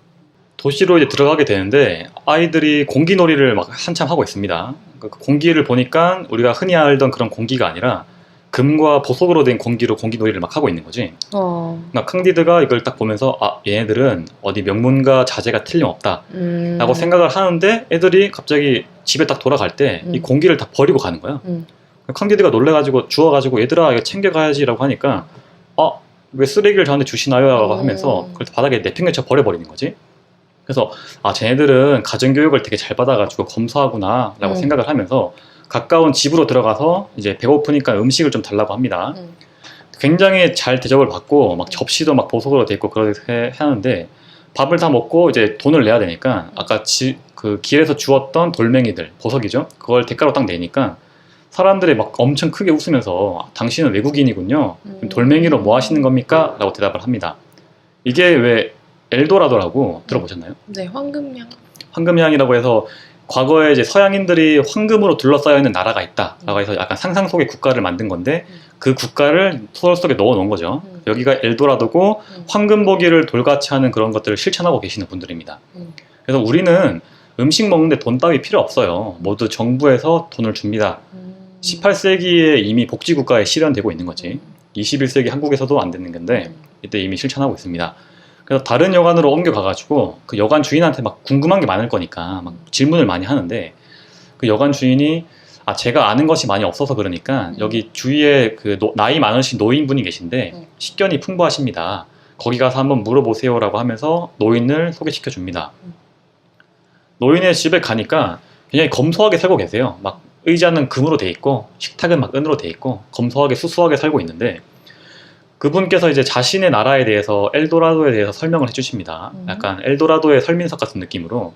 도시로 이제 들어가게 되는데 아이들이 공기놀이를 막 한참 하고 있습니다. 그 공기를 보니까 우리가 흔히 알던 그런 공기가 아니라 금과 보석으로 된 공기로 공기놀이를 막 하고 있는 거지. 그러니까 캉디드가 이걸 딱 보면서 얘네들은 어디 명문가 자제가 틀림없다 라고 생각을 하는데 애들이 갑자기 집에 딱 돌아갈 때 이 공기를 다 버리고 가는 거야. 캉디드가 놀래가지고 주워가지고 얘들아 이거 챙겨가야지 라고 하니까 왜 쓰레기를 저한테 주시나요? 라고 하면서 그래서 바닥에 내팽개쳐 버려버리는 거지. 그래서 쟤네들은 가정교육을 되게 잘 받아가지고 검소하구나 라고 생각을 하면서 가까운 집으로 들어가서 이제 배고프니까 음식을 좀 달라고 합니다. 굉장히 잘 대접을 받고 막 접시도 막 보석으로 돼 있고 그렇게 하는데 밥을 다 먹고 이제 돈을 내야 되니까 아까 그 길에서 주웠던 돌멩이들, 보석이죠. 그걸 대가로 딱 내니까 사람들이 막 엄청 크게 웃으면서 당신은 외국인이군요. 돌멩이로 뭐 하시는 겁니까? 라고 대답을 합니다. 이게 왜 엘도라도라고 들어보셨나요? 네, 황금양. 황금향이라고 해서 과거에 이제 서양인들이 황금으로 둘러싸여 있는 나라가 있다라고 해서 약간 상상 속의 국가를 만든 건데 그 국가를 소설 속에 넣어 놓은 거죠. 여기가 엘도라도고 황금 보기를 돌같이 하는 그런 것들을 실천하고 계시는 분들입니다. 그래서 우리는 음식 먹는데 돈 따위 필요 없어요. 모두 정부에서 돈을 줍니다. 18세기에 이미 복지국가에 실현되고 있는 거지. 21세기 한국에서도 안 되는 건데 이때 이미 실천하고 있습니다. 그래서 다른 여관으로 옮겨가가지고 그 여관 주인한테 막 궁금한 게 많을 거니까 막 질문을 많이 하는데 그 여관 주인이 제가 아는 것이 많이 없어서 그러니까 여기 주위에 그 나이 많으신 노인분이 계신데 식견이 풍부하십니다. 거기 가서 한번 물어보세요라고 하면서 노인을 소개시켜 줍니다. 노인의 집에 가니까 굉장히 검소하게 살고 계세요. 막 의자는 금으로 돼 있고 식탁은 막 은으로 돼 있고 검소하게 수수하게 살고 있는데 그분께서 이제 자신의 나라에 대해서 엘도라도에 대해서 설명을 해주십니다. 약간 엘도라도의 설민석 같은 느낌으로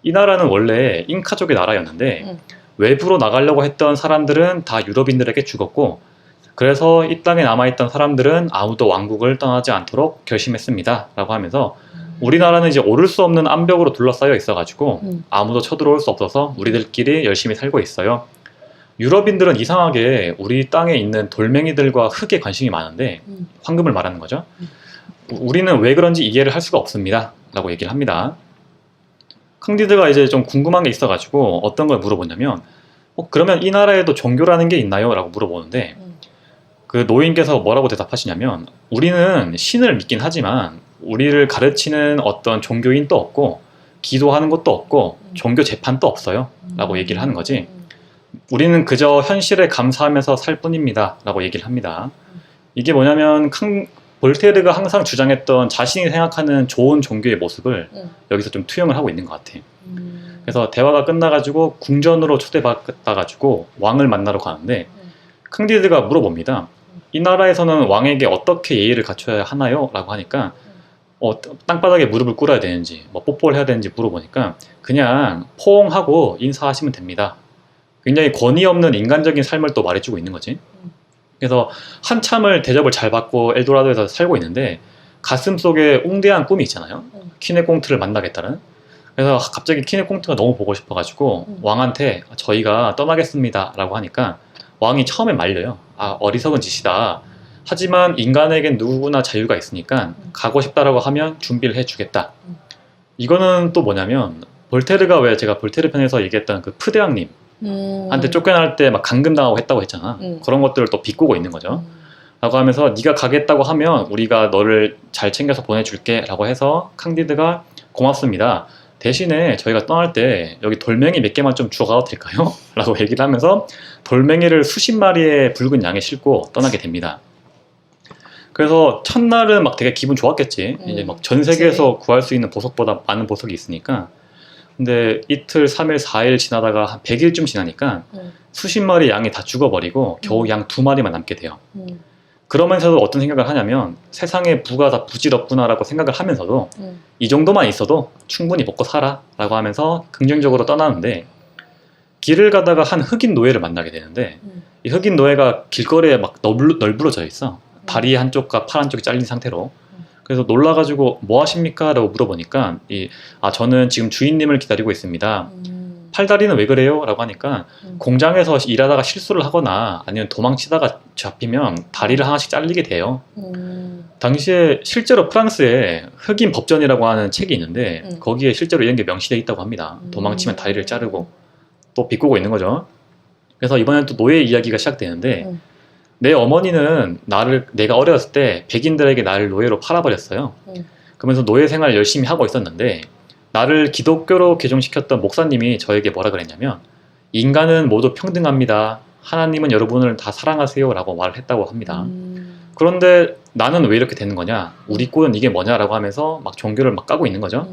이 나라는 원래 잉카족의 나라였는데 외부로 나가려고 했던 사람들은 다 유럽인들에게 죽었고 그래서 이 땅에 남아있던 사람들은 아무도 왕국을 떠나지 않도록 결심했습니다. 라고 하면서 우리나라는 이제 오를 수 없는 암벽으로 둘러싸여 있어가지고 아무도 쳐들어올 수 없어서 우리들끼리 열심히 살고 있어요. 유럽인들은 이상하게 우리 땅에 있는 돌멩이들과 흙에 관심이 많은데 황금을 말하는 거죠. 우리는 왜 그런지 이해를 할 수가 없습니다. 라고 얘기를 합니다. 캉디드가 이제 좀 궁금한 게 있어가지고 어떤 걸 물어보냐면 그러면 이 나라에도 종교라는 게 있나요? 라고 물어보는데 그 노인께서 뭐라고 대답하시냐면 우리는 신을 믿긴 하지만 우리를 가르치는 어떤 종교인도 없고 기도하는 것도 없고 종교 재판도 없어요. 라고 얘기를 하는 거지. 우리는 그저 현실에 감사하면서 살 뿐입니다. 라고 얘기를 합니다. 이게 뭐냐면 볼테르가 항상 주장했던 자신이 생각하는 좋은 종교의 모습을 여기서 좀 투영을 하고 있는 것 같아요. 그래서 대화가 끝나가지고 궁전으로 초대받아가지고 왕을 만나러 가는데 캉디드가 물어봅니다. 이 나라에서는 왕에게 어떻게 예의를 갖춰야 하나요? 라고 하니까 땅바닥에 무릎을 꿇어야 되는지 뭐 뽀뽀를 해야 되는지 물어보니까 그냥 포옹하고 인사하시면 됩니다. 굉장히 권위 없는 인간적인 삶을 또 말해주고 있는 거지. 그래서 한참을 대접을 잘 받고 엘도라도에서 살고 있는데 가슴 속에 웅대한 꿈이 있잖아요. 키네공트를 만나겠다는. 그래서 갑자기 키네공트가 너무 보고 싶어가지고 왕한테 저희가 떠나겠습니다 라고 하니까 왕이 처음에 말려요. 어리석은 짓이다. 하지만 인간에겐 누구나 자유가 있으니까 가고 싶다라고 하면 준비를 해주겠다. 이거는 또 뭐냐면 볼테르가 왜 제가 볼테르 편에서 얘기했던 그 프대왕님 한테 쫓겨날 때 막 감금당하고 했다고 했잖아. 그런 것들을 또 비꼬고 있는 거죠. 라고 하면서 네가 가겠다고 하면 우리가 너를 잘 챙겨서 보내줄게 라고 해서 캉디드가 고맙습니다. 대신에 저희가 떠날 때 여기 돌멩이 몇 개만 좀 주워가도 될까요? 라고 얘기를 하면서 돌멩이를 수십 마리의 붉은 양에 싣고 떠나게 됩니다. 그래서 첫날은 막 되게 기분 좋았겠지. 이제 막 전 세계에서 구할 수 있는 보석보다 많은 보석이 있으니까. 근데 이틀, 3일, 4일 지나다가 한 100일쯤 지나니까 수십 마리 양이 다 죽어버리고 겨우 양 2마리만 남게 돼요. 그러면서도 어떤 생각을 하냐면 세상에 부가 다 부질없구나라고 생각을 하면서도 이 정도만 있어도 충분히 먹고 살아 라고 하면서 긍정적으로 떠나는데 길을 가다가 한 흑인 노예를 만나게 되는데 이 흑인 노예가 길거리에 막 널브러져 있어. 다리 한쪽과 팔 한쪽이 잘린 상태로. 그래서 놀라가지고 뭐 하십니까? 라고 물어보니까 저는 지금 주인님을 기다리고 있습니다. 팔다리는 왜 그래요? 라고 하니까 공장에서 일하다가 실수를 하거나 아니면 도망치다가 잡히면 다리를 하나씩 잘리게 돼요. 당시에 실제로 프랑스에 흑인 법전이라고 하는 책이 있는데 거기에 실제로 이런 게 명시되어 있다고 합니다. 도망치면 다리를 자르고 또 비꼬고 있는 거죠. 그래서 이번엔 또 노예 이야기가 시작되는데 내 어머니는 내가 어렸을 때 백인들에게 나를 노예로 팔아버렸어요. 그러면서 노예 생활 열심히 하고 있었는데 나를 기독교로 개종시켰던 목사님이 저에게 뭐라 그랬냐면 인간은 모두 평등합니다. 하나님은 여러분을 다 사랑하세요 라고 말을 했다고 합니다. 그런데 나는 왜 이렇게 되는 거냐? 우리 꼴은 이게 뭐냐라고 하면서 막 종교를 막 까고 있는 거죠.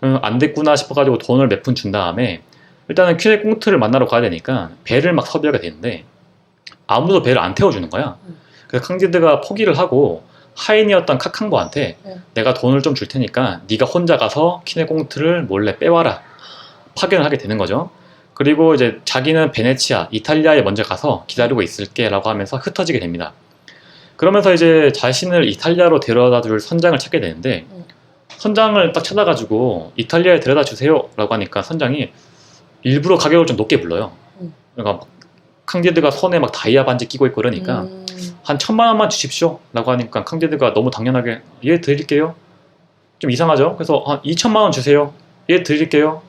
안 됐구나 싶어가지고 돈을 몇 푼 준 다음에 일단은 퀴네 꽁트를 만나러 가야 되니까 배를 막 섭외하게 되는데 아무도 배를 안 태워주는 거야. 그래서 캉디드가 포기를 하고 하인이었던 카캉보한테 내가 돈을 좀 줄 테니까 네가 혼자 가서 퀴네 꽁트를 몰래 빼와라 파견을 하게 되는 거죠. 그리고 이제 자기는 베네치아, 이탈리아에 먼저 가서 기다리고 있을게 라고 하면서 흩어지게 됩니다. 그러면서 이제 자신을 이탈리아로 데려다 줄 선장을 찾게 되는데 선장을 딱 찾아가지고 이탈리아에 데려다 주세요 라고 하니까 선장이 일부러 가격을 좀 높게 불러요. 그러니까 캉디드가 손에 막 다이아 반지 끼고 있고 그러니까 한 1,000만 원만 주십시오 라고 하니까 캉디드가 너무 당연하게 예 드릴게요. 좀 이상하죠. 그래서 한 2,000만 원 주세요. 예 드릴게요.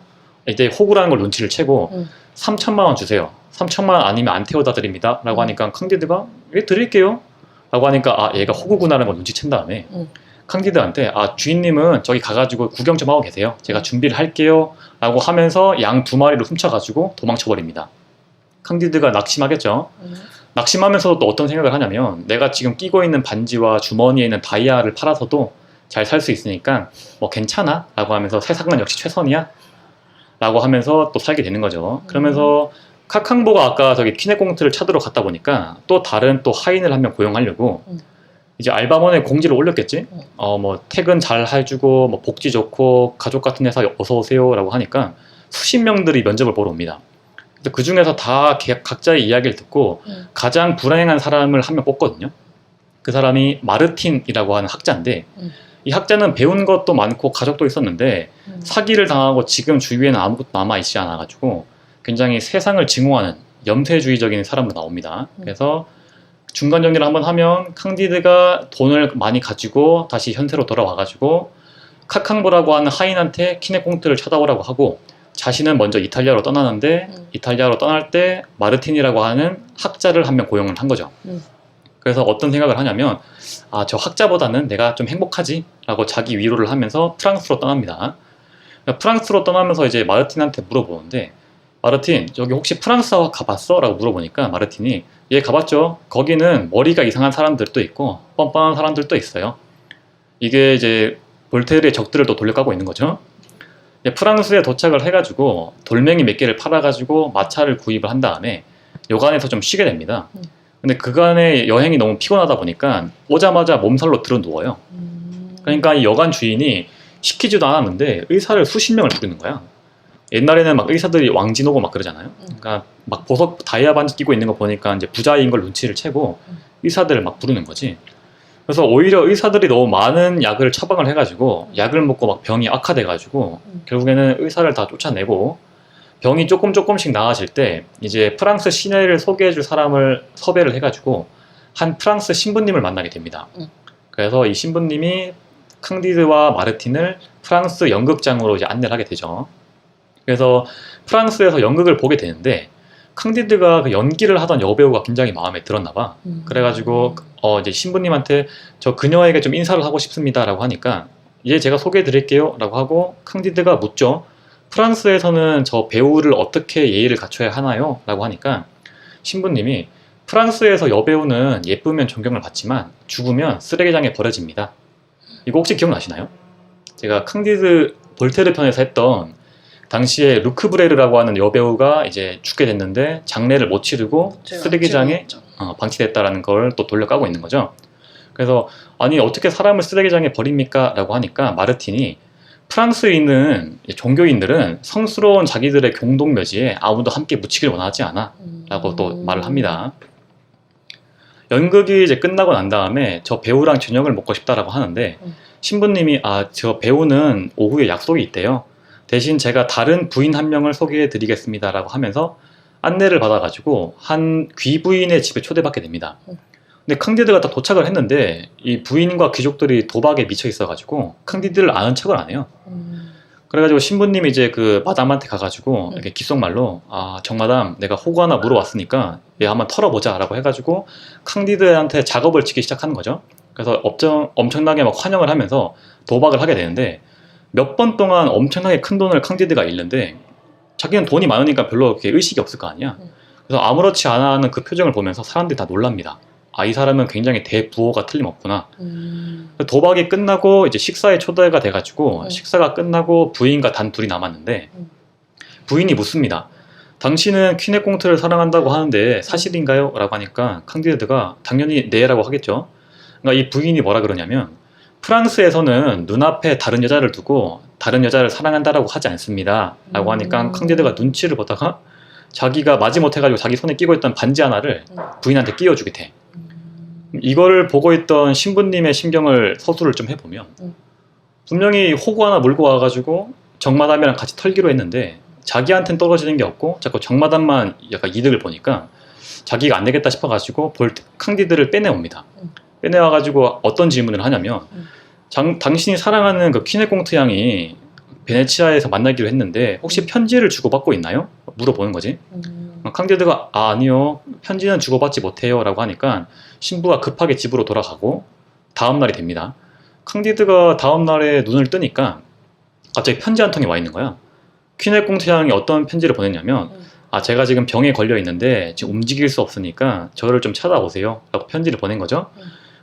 이제 호구라는 걸 눈치를 채고 3,000만 원 주세요. 3,000만 원 아니면 안 태워다 드립니다 라고 하니까 캉디드가 예 드릴게요 라고 하니까 아 얘가 호구구나라는 걸 눈치챈 다음에 캉디드한테 아 주인님은 저기 가가지고 구경 좀 하고 계세요. 제가 준비를 할게요 라고 하면서 양 2마리를 훔쳐가지고 도망쳐버립니다. 캉디드가 낙심하겠죠. 낙심하면서도 또 어떤 생각을 하냐면 내가 지금 끼고 있는 반지와 주머니에 있는 다이아를 팔아서도 잘 살 수 있으니까 뭐 괜찮아 라고 하면서 세상은 역시 최선이야 라고 하면서 또 살게 되는 거죠. 그러면서 카캉보가 아까 저기 퀴네 꽁트를 찾으러 갔다 보니까 또 다른 또 하인을 한 명 고용하려고 이제 알바몬에 공지를 올렸겠지. 뭐 퇴근 잘 해주고 뭐 복지 좋고 가족 같은 회사 어서 오세요 라고 하니까 수십 명들이 면접을 보러 옵니다. 그 중에서 다 각자의 이야기를 듣고 가장 불행한 사람을 한 명 뽑거든요. 그 사람이 마르틴이라고 하는 학자인데 이 학자는 배운 것도 많고 가족도 있었는데 사기를 당하고 지금 주위에는 아무것도 남아있지 않아가지고 굉장히 세상을 증오하는 염세주의적인 사람으로 나옵니다. 그래서 중간 정리를 한번 하면 캉디드가 돈을 많이 가지고 다시 현세로 돌아와가지고 카캉보라고 하는 하인한테 퀴네 꽁트를 찾아오라고 하고 자신은 먼저 이탈리아로 떠나는데 이탈리아로 떠날 때 마르틴이라고 하는 학자를 한 명 고용을 한 거죠. 그래서 어떤 생각을 하냐면 아, 저 학자보다는 내가 좀 행복하지? 라고 자기 위로를 하면서 프랑스로 떠납니다. 프랑스로 떠나면서 이제 마르틴한테 물어보는데 마르틴 저기 혹시 프랑스 가봤어? 라고 물어보니까 마르틴이 예 가봤죠. 거기는 머리가 이상한 사람들도 있고 뻔뻔한 사람들도 있어요. 이게 이제 볼테르의 적들을 또 돌려가고 있는 거죠. 프랑스에 도착을 해가지고 돌멩이 몇 개를 팔아가지고 마차를 구입을 한 다음에 여관에서 좀 쉬게 됩니다. 근데 그간의 여행이 너무 피곤하다 보니까 오자마자 몸살로 들어 누워요. 그러니까 이 여관 주인이 시키지도 않았는데 의사를 수십 명을 부르는 거야. 옛날에는 막 의사들이 왕진 오고 막 그러잖아요. 그러니까 막 보석 다이아 반지 끼고 있는 거 보니까 이제 부자인 걸 눈치를 채고 의사들을 막 부르는 거지. 그래서 오히려 의사들이 너무 많은 약을 처방을 해가지고 약을 먹고 막 병이 악화돼가지고 결국에는 의사를 다 쫓아내고 병이 조금씩 나아질 때 이제 프랑스 시내를 소개해줄 사람을 섭외를 해가지고 한 프랑스 신부님을 만나게 됩니다. 그래서 이 신부님이 캉디드와 마르틴을 프랑스 연극장으로 이제 안내를 하게 되죠. 그래서 프랑스에서 연극을 보게 되는데 캉디드가 그 연기를 하던 여배우가 굉장히 마음에 들었나 봐. 그래가지고 이제 신부님한테 저 그녀에게 좀 인사를 하고 싶습니다 라고 하니까 예 제가 소개해 드릴게요 라고 하고 캉디드가 묻죠. 프랑스에서는 저 배우를 어떻게 예의를 갖춰야 하나요? 라고 하니까 신부님이 프랑스에서 여배우는 예쁘면 존경을 받지만 죽으면 쓰레기장에 버려집니다. 이거 혹시 기억나시나요? 제가 캉디드 볼테르 편에서 했던 당시에 루크브레르라고 하는 여배우가 이제 죽게 됐는데 장례를 못 치르고 쓰레기장에 방치됐다라는 걸 또 돌려까고 있는 거죠. 그래서 아니 어떻게 사람을 쓰레기장에 버립니까? 라고 하니까 마르틴이 프랑스에 있는 종교인들은 성스러운 자기들의 공동묘지에 아무도 함께 묻히길 원하지 않아 라고 또 말을 합니다. 연극이 이제 끝나고 난 다음에 저 배우랑 저녁을 먹고 싶다라고 하는데 신부님이 아 저 배우는 오후에 약속이 있대요. 대신 제가 다른 부인 한 명을 소개해 드리겠습니다 라고 하면서 안내를 받아가지고 한 귀부인의 집에 초대받게 됩니다. 근데 캉디드가 딱 도착을 했는데 이 부인과 귀족들이 도박에 미쳐 있어가지고 캉디드를 아는 척을 안 해요. 그래가지고 신부님이 이제 그 마담한테 가가지고 이렇게 귓속말로 아 정마담 내가 호구 하나 물어왔으니까 얘 한번 털어보자 라고 해가지고 캉디드한테 작업을 치기 시작하는 거죠. 그래서 엄청나게 막 환영을 하면서 도박을 하게 되는데 몇 번 동안 엄청나게 큰 돈을 캉디드가 잃는데 자기는 돈이 많으니까 별로 그렇게 의식이 없을 거 아니야. 그래서 아무렇지 않아 하는 그 표정을 보면서 사람들이 다 놀랍니다. 아, 이 사람은 굉장히 대부호가 틀림없구나. 도박이 끝나고 이제 식사에 초대가 돼가지고 식사가 끝나고 부인과 단 둘이 남았는데 부인이 묻습니다. 당신은 퀸의 꽁트를 사랑한다고 하는데 사실인가요? 라고 하니까 캉디드가 당연히 네라고 하겠죠. 그러니까 이 부인이 뭐라 그러냐면 프랑스에서는 눈앞에 다른 여자를 두고 다른 여자를 사랑한다라고 하지 않습니다. 라고 하니까 캉디드가 눈치를 보다가 자기가 마지못해가지고 자기 손에 끼고 있던 반지 하나를 부인한테 끼워주게 돼. 이거를 보고 있던 신부님의 심경을 서술을 좀 해보면 분명히 호구 하나 물고 와가지고 정마담이랑 같이 털기로 했는데 자기한테는 떨어지는 게 없고 자꾸 정마담만 약간 이득을 보니까 자기가 안 되겠다 싶어가지고 캉디드를 빼내옵니다. 빼내와가지고 어떤 질문을 하냐면 당신이 사랑하는 그 퀸의 꽁트 양이 베네치아에서 만나기로 했는데 혹시 편지를 주고받고 있나요? 물어보는 거지. 캉디드가 아니요, 편지는 주고받지 못해요 라고 하니까 신부가 급하게 집으로 돌아가고 다음날이 됩니다. 캉디드가 다음날에 눈을 뜨니까 갑자기 편지 한 통이 와 있는 거야. 퀸의 꽁트 양이 어떤 편지를 보냈냐면 아, 제가 지금 병에 걸려 있는데 지금 움직일 수 없으니까 저를 좀 찾아오세요 라고 편지를 보낸 거죠.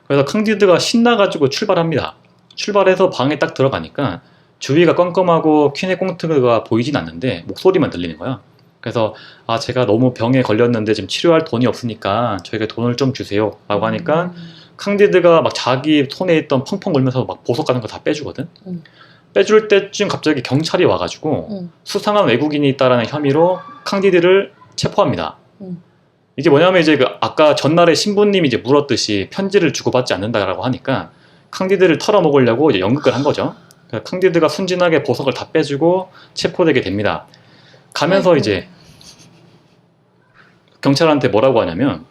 그래서 캉디드가 신나가지고 출발합니다. 출발해서 방에 딱 들어가니까 주위가 껌껌하고 퀸의 꽁트가 보이진 않는데 목소리만 들리는 거야. 그래서 아, 제가 너무 병에 걸렸는데 지금 치료할 돈이 없으니까 저에게 돈을 좀 주세요 라고 하니까 캉디드가 막 자기 손에 있던 펑펑 울면서 막 보석 같은 거 다 빼주거든. 빼줄 때쯤 갑자기 경찰이 와가지고 수상한 외국인이 있다라는 혐의로 캉디드를 체포합니다. 이게 뭐냐면 이제 그 아까 전날에 신부님이 이제 물었듯이 편지를 주고받지 않는다라고 하니까 캉디드를 털어먹으려고 이제 연극을 한 거죠. 그래서 캉디드가 순진하게 보석을 다 빼주고 체포되게 됩니다. 가면서 이제 경찰한테 뭐라고 하냐면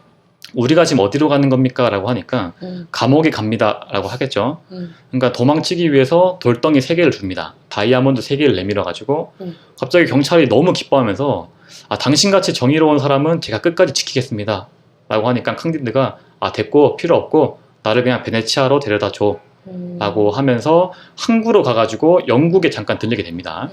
우리가 지금 어디로 가는 겁니까? 라고 하니까 감옥에 갑니다 라고 하겠죠. 그러니까 도망치기 위해서 돌덩이 3개를 줍니다. 다이아몬드 3개를 내밀어 가지고 갑자기 경찰이 너무 기뻐하면서 아, 당신같이 정의로운 사람은 제가 끝까지 지키겠습니다 라고 하니까 캉디드가 아, 됐고 필요 없고 나를 그냥 베네치아로 데려다 줘 라고 하면서 항구로 가가지고 영국에 잠깐 들리게 됩니다.